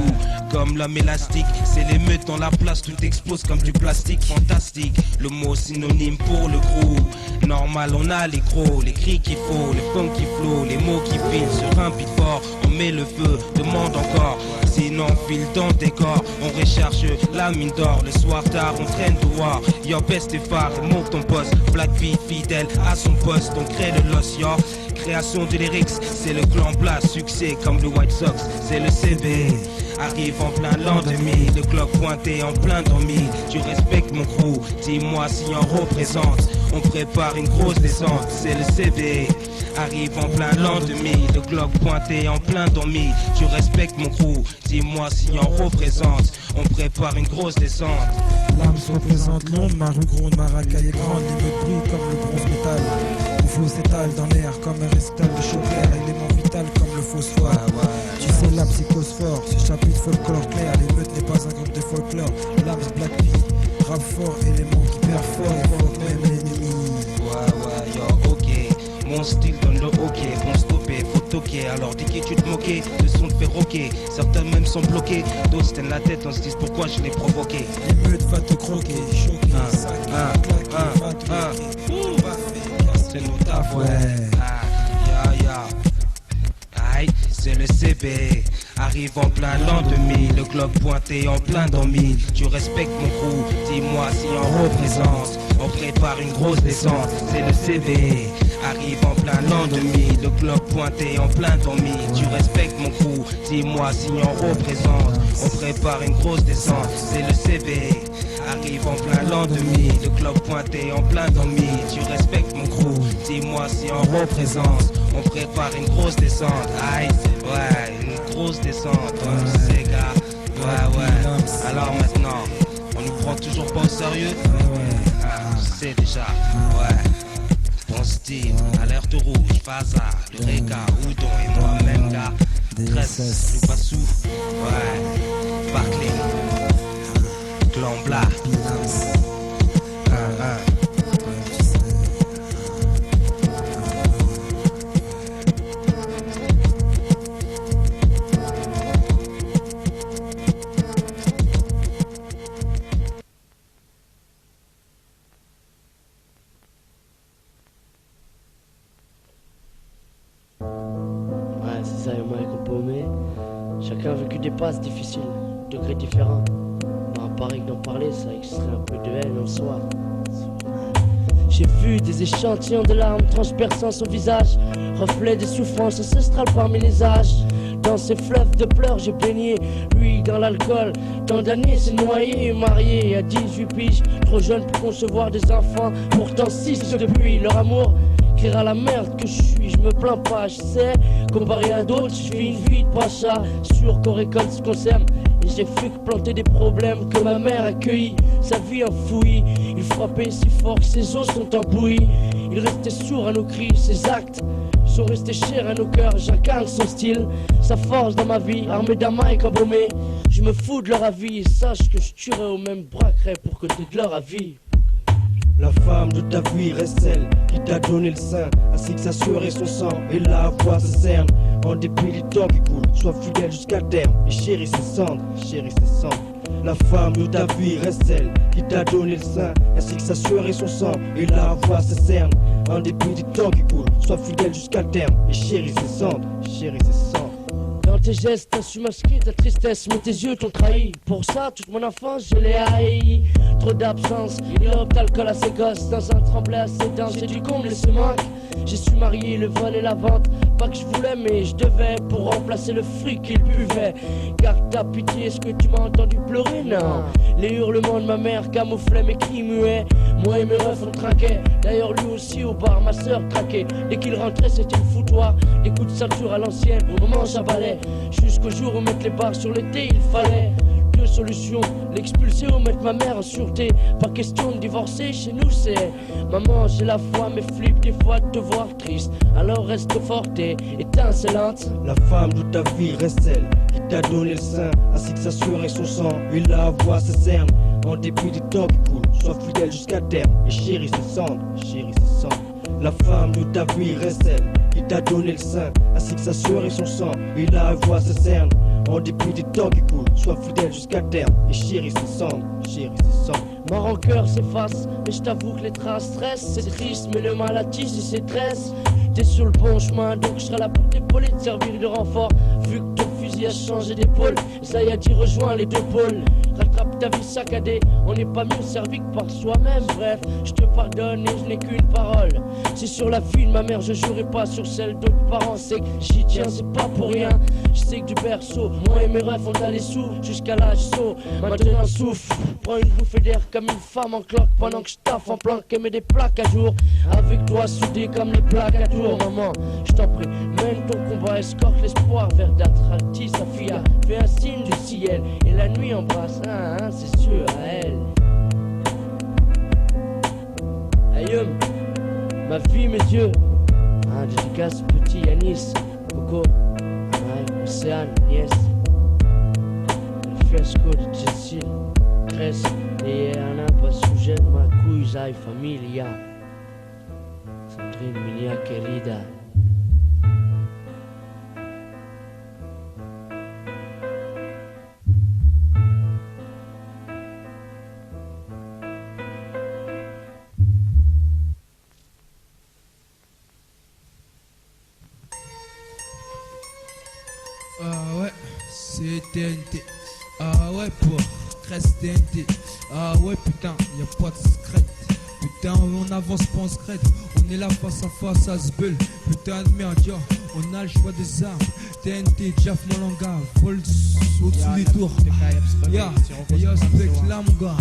Speaker 5: comme l'homme élastique, c'est l'émeute dans la place, tout explose comme du plastique fantastique, le mot synonyme pour le crew, normal on a les crocs, les cris qu'il faut, les funk qui flow, les mots qui filent sur un beat fort, on met le feu, demande encore, sinon file dans tes corps, on recherche la mine d'or, le soir tard on traîne dehors, yo baisse tes phares et monte ton poste, Black P fidèle à son poste, on crée le loss, yo. Création de lyrics, c'est le clan Blas, succès comme le White Sox, c'est le CB. Arrive en plein l'an 2000, le clock pointé en plein dans mille. Tu respectes mon crew, dis-moi si on représente. On prépare une grosse descente, c'est le CB. Arrive en plein l'an 2000, le clock pointé en plein dans mille. Tu respectes mon crew, dis-moi si on représente. On prépare une grosse descente.
Speaker 6: L'âme se représente Londres, ma rue gronde, ma racaille est grande, l'émeute brille comme le bronze métal. Mon flow s'étale dans l'air comme un récital de Chopin, élément vital comme le phosphore. Tu sais la psychosphore, ce chapitre folklore clair, l'émeute n'est pas un groupe de folklore. L'âme Black P, rap fort, élément qui perd fort et fort même l'ennemi.
Speaker 5: Yo, ok. Mon style donne le hockey, bon stopper, faut toquer. Alors dis que tu te moquais, le son te fait rocker. Certains même sont bloqués, d'autres se tiennent la tête, on se dit pourquoi je l'ai provoqué.
Speaker 6: L'émeute va te croquer, choquer, saquer, claquer, va te bloquer.
Speaker 5: C'est nos taf, ouais. Aïe, c'est le CB. Arrive en plein l'an 2000, le globe pointé en plein dans mille. Tu respectes mon crew, dis-moi si on représente. On prépare une grosse descente, c'est le CB. Arrive en plein l'an 2000, le globe pointé en plein dans mille. Tu respectes mon crew, dis-moi si on représente. On prépare une grosse descente, c'est le CB. Arrive en plein l'an 2000, le globe pointé en plein dans mille. Tu respectes mon crew, dis-moi si on représente. On prépare une grosse descente, aïe, ouais, une grosse descente, c'est gars, ouais. Alors maintenant, on nous prend toujours pas au sérieux? Je sais déjà, ouais. Bon style, alerte rouge, Faza, le Rega, Oudon et moi-même gars. 13, Lupassou, ouais. Barclay, Clan Blas.
Speaker 22: Chacun a vécu des passes difficiles, degrés différents. Non, pareil que d'en parler, ça extrait un peu de haine en soi. J'ai vu des échantillons de larmes transperçant son visage, reflet des souffrances ancestrales parmi les âges. Dans ces fleuves de pleurs, j'ai baigné, lui dans l'alcool. Tant d'années, s'est noyé, marié à 18 piges, trop jeune pour concevoir des enfants, pourtant 6 depuis leur amour. Crier à la merde que je suis, je me plains pas, je sais. Comparé à d'autres, je vis une vie de pacha. Sûr qu'on récolte ce qu'on sème. Et j'ai fait que planter des problèmes que ma mère accueillit. Sa vie enfouie, il frappait si fort que ses os sont en bouillie. Il restait sourd à nos cris, ses actes sont restés chers à nos cœurs. J'incarne son style, sa force dans ma vie. Armé d'un mic embaumé, je me fous de leur avis. Et sache que je tuerai au même braquerai pour que t'aies de leur avis. La femme de ta vie reste celle qui t'a donné le sein, ainsi que sa sueur et son sang, et la voix se cerne. En dépit du temps qui coule, sois fidèle jusqu'à terme, et chéris ses cendres, chéris ses cendres. La femme de ta vie reste celle qui t'a donné le sein, ainsi que sa sueur et son sang, et la voix se cerne. En dépit du temps qui coule, sois fidèle jusqu'à terme, et chéris ses cendres, chéris ses cendres. Dans tes gestes, t'as su masquer ta tristesse, mais tes yeux t'ont trahi. Pour ça, toute mon enfance, je l'ai haï. Trop d'absence, il offre d'alcool à ses gosses. Dans un tremblay assez dense, j'ai dû combler ce manque.
Speaker 1: J'ai su marier le vol et la vente. Pas que je voulais mais je devais pour remplacer le fric qu'il buvait. Garde ta pitié, est-ce que tu m'as entendu pleurer? Non. Les hurlements de ma mère camouflaient mes cris muets. Moi et mes refs on trinquait. D'ailleurs lui aussi au bar, ma soeur craquait. Dès qu'il rentrait c'était une foutoir. Des coups de ceinture à l'ancienne, au moment j'avalais. Jusqu'au jour où mettre les barres sur le thé il fallait. Deux solutions, l'expulser ou mettre ma mère en sûreté. Pas question de divorcer, chez nous c'est maman j'ai la foi mais flippe des fois de te voir triste. Alors reste forte et étincelante.
Speaker 7: La femme de ta vie reste celle qui t'a donné le sein, ainsi que sa sueur et son sang. Et la voix se cerne en dépit du temps qui coule. Sois fidèle jusqu'à terme et chérie ce sang, chérie ce sang. La femme de ta vie reste celle qui t'a donné le sein, ainsi que sa sueur et son sang. Et la voix se cerne en dépit du temps qui coule. Sois fidèle jusqu'à terme et chérie ce sang, chérie ce sang.
Speaker 1: Ma rancœur s'efface, mais je t'avoue que les traces stressent. C'est triste, mais le mal attise et c'est tresse. T'es sur le bon chemin, donc je serai là pour t'épauler, te servir de renfort. Vu que ton fusil a changé d'épaule, ça y a dit rejoins les deux pôles. Rattrape ta vie saccadée, on n'est pas mieux servi que par soi-même. Bref, je te pardonne et je n'ai qu'une parole. C'est sur la vie de ma mère, je jurerai pas sur celle d'autres parents. C'est que j'y tiens, c'est pas pour rien. Je sais que du berceau, moi et mes refs on a les sous jusqu'à l'âge saut. Maintenant souffle, prends une bouffée d'air comme une femme en cloque pendant que je taffe en planque et mets des plaques à jour. Avec toi soudé comme les plaques à tour. Maman, je t'en prie, mène ton combat, escorte l'espoir verdâtre. Altis, Safia, fais un signe du ciel et la nuit embrasse, c'est sûr à elle. Aïe, ma vie, mes yeux. Dédicace petit Yanis, Coco, Océane, Niès, le fiasco de Jessil, Grèce, et Anna, pas sujet de ma couille, Zai, familia. Sandrine, Minia, querida.
Speaker 23: Ah ouais, c'est TNT. Ah ouais, pour reste TNT. Ah ouais, putain, y'a pas de secret. Putain, on avance pas en secret. On est là face à face à ce bull. Putain de merde, yo, on a le choix des armes. TNT, Jaff Malanga, vol au-dessus des tours. Ya, yo, spectre là, mon gars.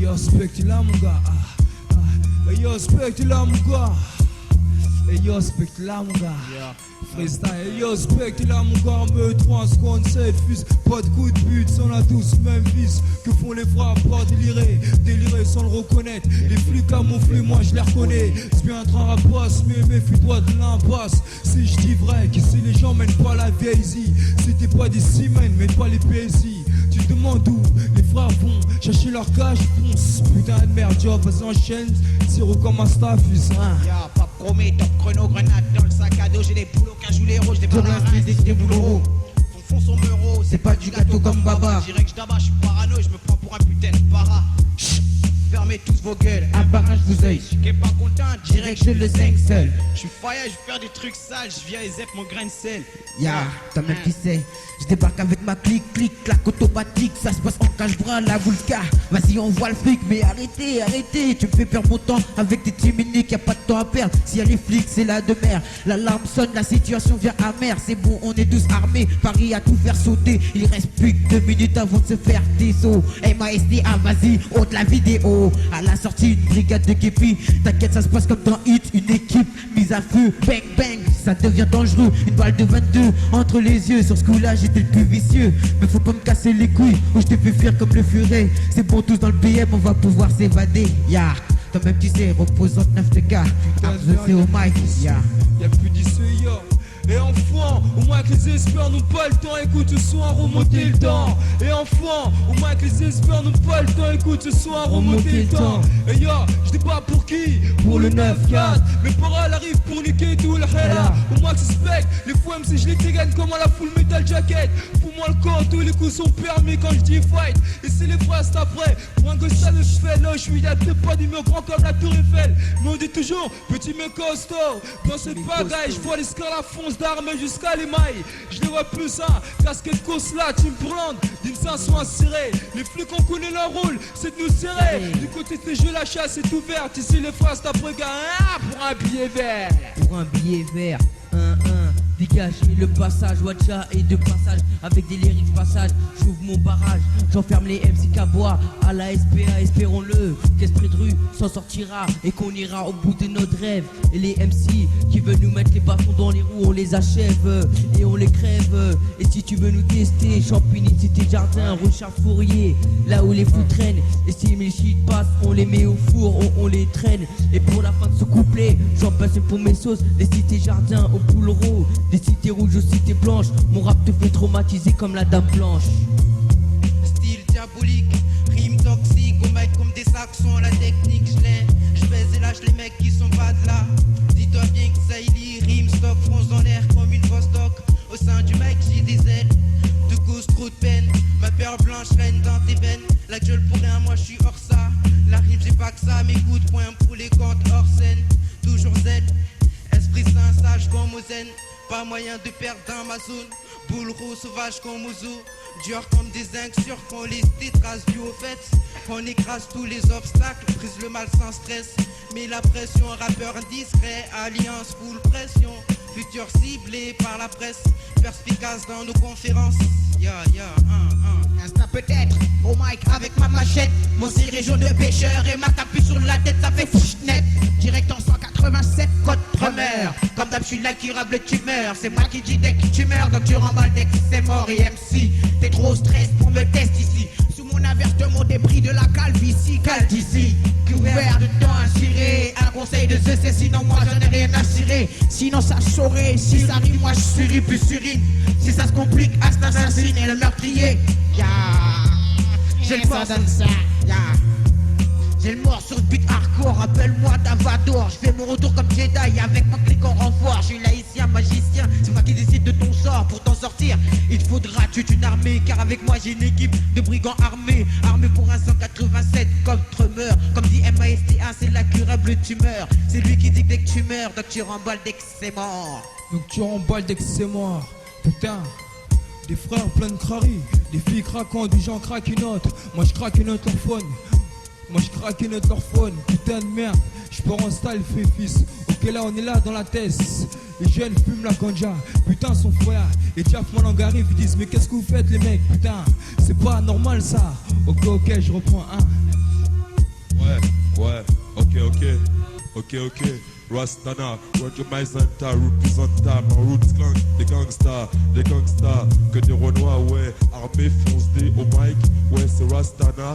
Speaker 23: Yo, spectre là, mon gars. Yo, spectre là, mon gars. Yo, spectre là, mon gars. Freestyle, yo, spectre là, mon gars. Me 3 secondes, 7 fils. Pas de coup de but, on a tous même fils. Que font les frères, pas délirer. Délirer sans le reconnaître. Les flics camouflés, moi je les reconnais. C'est bien un train rapace, mais méfie-toi de l'impasse. Si je dis vrai, que si les gens mènent pas la vieille zie. Si t'es pas des cimènes, mène pas les PSI. Tu te demandes où les frères vont chercher leur cache, fonce. Putain de merde, yo, vas-y enchaîne. Zéro comme un staff,
Speaker 24: Y'a pas promis, top chrono, grenade dans le sac à dos. J'ai des boulots, qu'un joulet rouge, des bananes, des boulots. Fond son euro, c'est pas du gâteau comme Baba. Je dirais que je d'abord, je suis parano, je me prends pour un putain de para. Fermez tous vos gueules, un barrage vous œil. Je suis pas content, je dirais que je le zinc seul. Je suis fire, je vais faire des trucs sales, je viens et zep mon grain de sel.
Speaker 22: Toi-même qui sais, je débarque avec ma clique, claque automatique, ça se passe en cache-bras, la Vulca. Vas-y, on voit le fric, mais arrêtez, tu me fais perdre mon temps avec tes timiniques, y'a pas de temps à perdre. S'il y a les flics, c'est la demeure. L'alarme sonne, la situation vient amère. C'est bon, on est tous armés, Paris a tout faire sauter. Il reste plus que 2 minutes avant de se faire des sauts. MASDA, vas-y, ôte la vidéo. À la sortie, une brigade de képi. T'inquiète, ça se passe comme dans Hit, une équipe mise à feu. Bang, bang, ça devient dangereux. Une balle de 22 entre les yeux. Sur ce coup-là, j'étais le plus vicieux. Mais faut pas me casser les couilles, ou je te fais fuir comme le furet. C'est bon, tous dans le BM, on va pouvoir s'évader. Toi-même tu sais, reposante 9 de gars. C'est au mic,
Speaker 23: Y'a plus d'issue, yo. Et enfant, au moins que les espoirs n'ont pas le temps, écoute ce soir, remonter le temps. Et enfant, au moins que les espoirs n'ont pas le temps, écoute ce soir, remonter le temps. Et yo, je dis pas pour qui, pour le 9-4. Mes paroles arrivent pour niquer tout le héla. Au moins que suspect, les fous MC je les trigane comme à la full metal jacket. Fous-moi le corps, tous les coups sont permis quand je dis fight. Et c'est les phrases après, pour un gosse ça ne se fait. Là je suis t'es pas des murs grands comme la tour Eiffel. Mais on dit toujours, petit mais costaud. Dans cette bagaille, je vois les scars la fonce d'armes jusqu'à les mailles, je les vois plus ça. Casquette course là, tu me brandes, d'une sont insérés. Les flics on connaît leur rôle, c'est de nous serrer. Du côté de ces jeux, la chasse est ouverte. Ici les phrases t'appregardent pour un billet vert.
Speaker 3: Pour un billet vert, dégagez le passage, Watcha et de passage. Avec des lyrics passage, j'ouvre mon barrage. J'enferme les MC Cavois à la SPA, espérons-le qu'Esprit de rue s'en sortira et qu'on ira au bout de notre rêve. Et les MC qui veulent nous mettre les bâtons dans les roues, on les achève et on les crève. Et si tu veux nous tester, Champigny, Cité Jardin, Richard Fourier, là où les fous traînent. Et si mes shit passent, on les met au four, on les traîne. Et pour la fin de ce couplet, j'en passe pour mes sauces. Les cités jardins au poulereau, des cités rouges aux cités blanches. Mon rap te fait traumatiser comme la dame blanche.
Speaker 24: Style diabolique, rime toxique, au mic comme des saxons, la technique je baise et lâche les mecs qui sont pas de là. Dis-toi bien que ça y lit, rime stock, fonce dans l'air comme une Vostok. Au sein du mec j'ai des ailes, de cause trop de peine. Ma perle blanche règne dans tes veines, la gueule pour rien, moi je suis hors ça. La rime j'ai pas que ça, mes coups de poing pour les comptes hors scène. Toujours Z, esprit sain, sage comme Ozen. Pas moyen de perdre dans ma zone. Boule rouge sauvage comme Ozo. Dur comme des zincs sûrs qu'on les détrace du au fait. Qu'on écrase tous les obstacles, brise le mal sans stress. Mais la pression, rappeur indiscret, alliance full pression. Futur ciblé par la presse, perspicace dans nos conférences. Instant peut-être, au mic avec ma machette. Mon ciré jaune de pêcheur et ma capuche sur la tête, ça fait fouch net. Direct en 187, code tremeur. Comme d'hab, je suis l'incurable tumeur. C'est moi qui dis dès que tu meurs, donc tu remballes dès que c'est mort. Et MC, t'es trop stress pour me tester ici. Sous mon avertement, débris de la calvitie, d'ici. Couvert de temps inspiré, un conseil de cesser, sinon moi j'en ai rien à cirer. Sinon ça saurait, si ça rime, moi je suis plus surine. Si ça se complique, assassin et le meurtrier. J'ai le mort j'ai le mort sur le beat hardcore, appelle-moi Davador. Je fais mon retour comme Jedi avec mon clic en renfort. Je suis laïcien, magicien, c'est moi qui décide de ton sort. Pour t'en sortir, il te faudra tuer une armée. Car avec moi j'ai une équipe de brigands armés. Armés pour un 187 comme Tremeur. Comme dit MASTA, c'est l'incurable tumeur. C'est lui qui dit dès que tu meurs, donc tu remballes dès que c'est mort.
Speaker 23: Donc tu remballes dès que c'est mort. Putain, des frères plein de crari, des filles craquant, du genre craque une autre. Moi je craque une autre leur phone. Moi je craque une autre leur phone. Putain de merde, je pars en style fait fils. Ok là on est là dans la thèse. Les jeunes fument la ganja. Putain son frère. Et Tiaf mon langue arrive, ils disent mais qu'est-ce que vous faites les mecs. Putain, c'est pas normal ça. Ok je reprends un.
Speaker 8: Ouais, ok. Rastana, Roger Maizanta, représenta, ma roots clan, des gangsters, que des renois, ouais, armés fonce des au mic, ouais, c'est Rastana,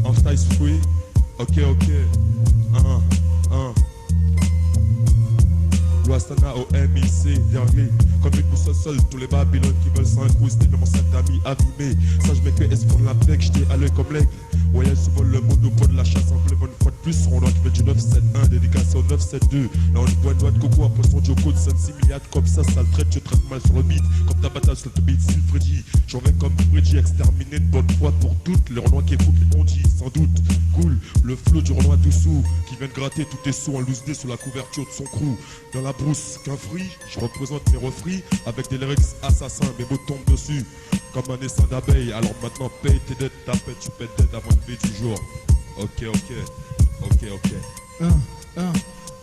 Speaker 8: en style free, ok, Rastana au MIC, dernier, comme une boussole seule, tous les Babylone qui veulent s'incruster dans mon sac d'amis abîmés, ça je mets que S pour la bec, j'étais à l'œil comme l'aigle. Ouais, elle souvent le monopole de la chasse en plein bonne fois de plus. On doit qui fait du 971, dédicace au 972. Là on y boit une noix de coco, après son Joko de 5-6 milliards. Comme ça le traite, je traite mal sur le beat. Comme ta bataille sur le beat, c'est le Freddy. J'en vais comme Freddy, exterminer une bonne fois pour toutes. Les Renois qui écoutent les ondis, sans doute. Cool, le flot du Renois tout sous. Qui vient de gratter tout est sous en loose dé sous la couverture de son crew. Dans la brousse, qu'un fruit, je représente mes refris. Avec des lyrics assassins, mes mots tombent dessus. Comme un essaim d'abeilles, alors maintenant paye tes dettes, ta pète, tu pètes dettes avant le du jour. Ok.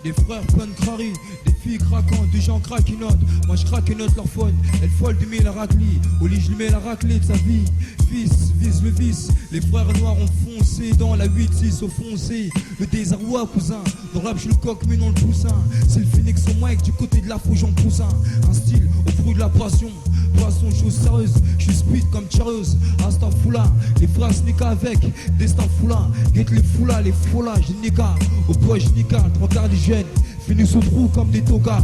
Speaker 23: Des frères plein de crari, des filles craquant, du genre craque une autre. Moi je craque une autre leur phone, elle folle du mille la raclie. Au lit je lui mets la raclée de sa vie. Fils, vise le vice, les frères noirs ont foncé dans la 8-6 au foncé. Le désarroi cousin, dans rap je suis le coq mais non le poussin. C'est le phoenix au mic du côté de la fouge en poussin. Un style au fruit de la passion. Poisson, chose sérieuse, je suis speed comme tireuse. Instant foula, les frères snika avec destin foula. Guette les foulas, les foulas, j'ai nika. Au poids j'ai nika, le 3/4 des jeunes finissent au trou comme des togas.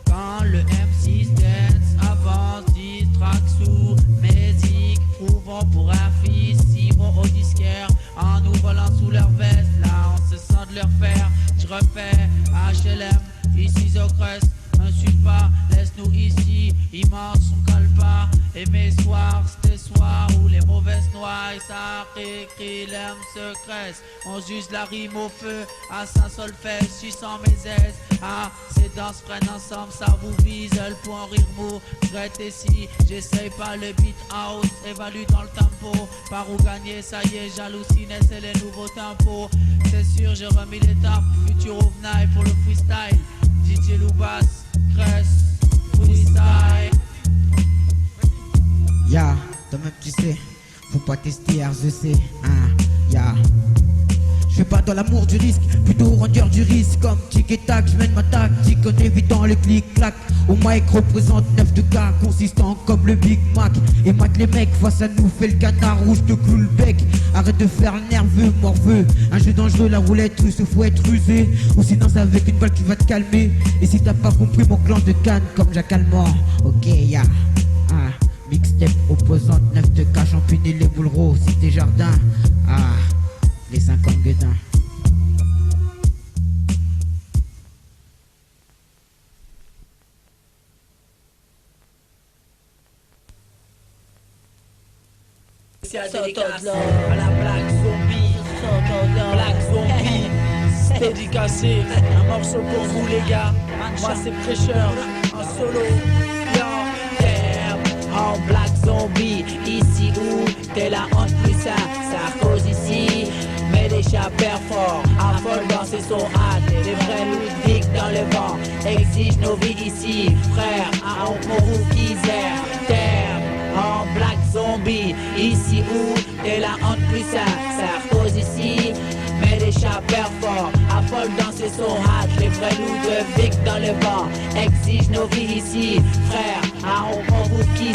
Speaker 16: Quand le M6 dance avance, distract sous musique, prouvant pour un fils, ils vont au disquaire en nous volant sous leur veste. Là on se sent de leur faire, je refais HLM, ici au crust. Insulte pas, laisse-nous ici, immense, on colle pas. Et mes soirs, c'était soirs où les mauvaises noix et ça réécrit l'âme secrète. On juge la rime au feu, à Saint-Solfège, 600 mes aises. Ah, c'est danse prennent ensemble, ça vous vise. Le point rire mou, j'rête ici. J'essaye pas le beat house, évalue dans le tempo. Par où gagner, ça y est, j'hallucine, c'est les nouveaux tempos. C'est sûr, j'ai remis l'étape, futur ovnaï pour le freestyle. DJ Loubas, Cress, freestyle.
Speaker 4: Ya, toi-même tu sais, faut pas tester RZC, hein, ya. Je fais pas dans l'amour du risque, plutôt rendeur du risque. Comme tic et tac, je mène ma tactique en évitant les clics-clac. Au mic représente 9 de cas, consistant comme le Big Mac. Et mate les mecs, face à nous fait le canard rouge, te cloue le bec. Arrête de faire le nerveux, morveux. Un jeu dangereux, la roulette russe, faut être rusé. Ou sinon c'est avec une balle qui va te calmer. Et si t'as pas compris mon clan de Cannes, comme Jacques Allemand, ok, ya, ah. Mixtape opposante, 9 de cas, Champigny, les boulereaux, Cité Jardin, ah, les 50 guedins.
Speaker 1: C'est dédicace à la Black Zombie, Black Zombie, c'est dédicacé, un morceau pour vous les gars, moi c'est Prêcheur, en solo, yo, damn, en Black Zombie, ici où t'es la honte plus ça cause ici, mais les chats fort, à folle danser son hâte, les vrais Ludwig dans le vent, exige nos vies ici, frère, à Honkorou qui damn, en Black Zombie, ici où t'es la honte plus ça cause ici, mais les chats fort, à folle danser son hâte, les vrais loups de Vic dans le vent, exige nos vies ici, frère, à Honkorou qui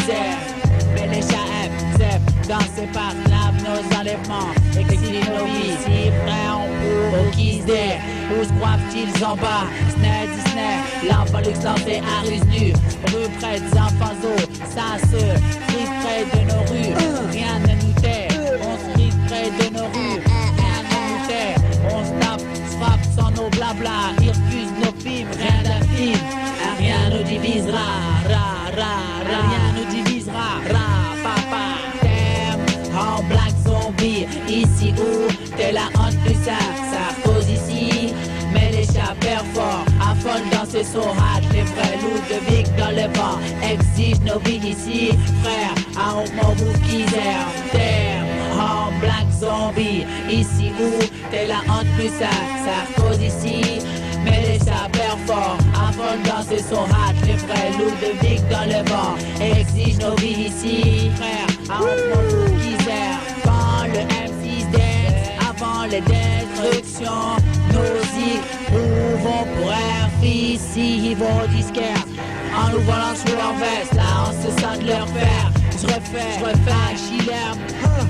Speaker 1: mais les chats aiment danser par l'âme, nos enlèvements, exige nos vies ici, frère, on qui où se croivent-ils en bas, Snare, Disney, l'enfant luxe lancé à ruse nue, rue près des enfants ça se frise près de nos rues, rien ne nous tait, on se frise près de nos rues, rien ne nous tait, on se tape, se frappe sans nos blabla, ils refusent nos films, rien d'un film, rien nous divisera, rien nous divisera, papa, damn, en Black Zombie, ici où t'es la honte plus ça cause ici, mais les chats fort, à folle danser son hâte, les vrais loups de Vic dans le vent, exige nos vies ici, frère, à Honkorou qui damn, en Black Zombie, ici où t'es la honte plus ça cause ici, mais les chats fort, à folle danser son hâte, les vrais loups de Vic dans le vent, exige nos vies ici, frère, à Honkorou qui quand le M6 dance, avant les destructions, nos prouvons pour R ici, ils vont disquaire, en ouvrant sur leur veste, là on se sent de leur faire, je refais, Chilem,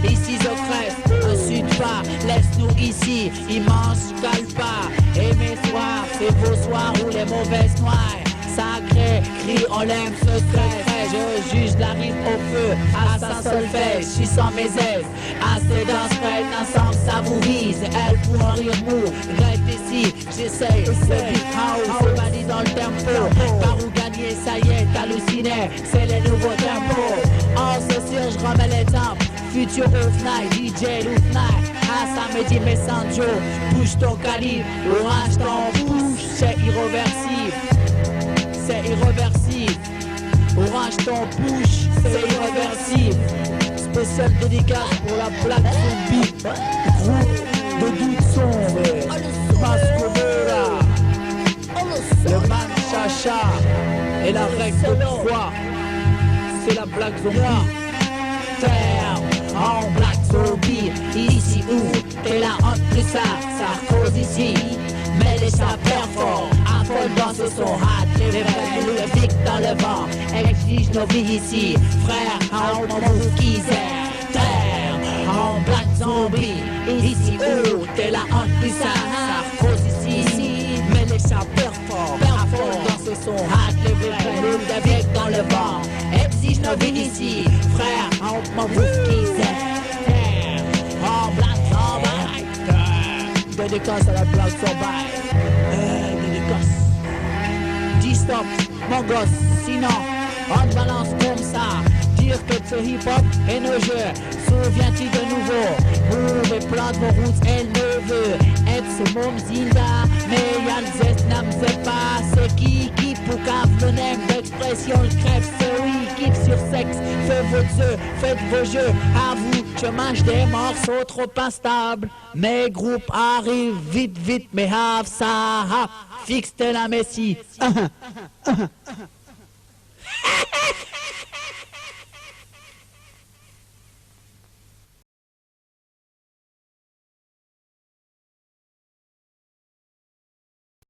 Speaker 1: ici Zocrest, insulte pas, laisse-nous ici, immense calpa, et mes soirs, c'est vos soirs où les mauvaises noires, sacré, crie, on l'aime ce secret, je juge la rime au feu, à sa solfège, je suis sans mes aises, assez danse prête, ensemble ça vous vise, elle pour un rire mou, reste ici, j'essaye, le beat house, c'est banni dans le tempo, par où gagner, ça y est, t'hallucinais, c'est les nouveaux tempos, en ce sûr, je remets les temps, futur off night, DJ loop night, à samedi mes Sanjo, bouge ton calibre, l'orage t'en bouche, c'est irréversible. C'est irréversible, orange ton push, c'est irréversible. Spécial dédicace pour la Black Zombie, groupe de doute sombre, Mascovera, le man Chacha et la règle de foi, c'est la Black Zombie. Terre en Black Zombie, ici où t'es la honte plus ça cause ici. Mais les chats fort, à folle danser son hâte, les vrais loups de Vic dans le vent, exige nos vies ici, frère, à Honkorou qui terre, en Black Zombie, ici où t'es la honte plus ça cause ici, mais les chats fort, à folle danser son hâte, les vrais loups de Vic dans le vent, exige nos vies ici, frère, à Honkorou qui terre, en Black Zombie. Dédicace à la Black Zombie, dédicace. Dis stop, mon gosse, sinon on te balance comme ça. Dire que c'est hip-hop et nos jeux, souviens-tu de nouveau? Move et plante vos routes, elle ne veut être ce môme Zinda, mais y'a le zest, n'a pas, c'est qui
Speaker 16: phonème d'expression, le crève, c'est oui, kick sur sexe, faites vos œufs, faites vos jeux, à vous, je mange des morceaux trop instables, mes groupes arrivent vite, vite, mais have ça, fixe la messie.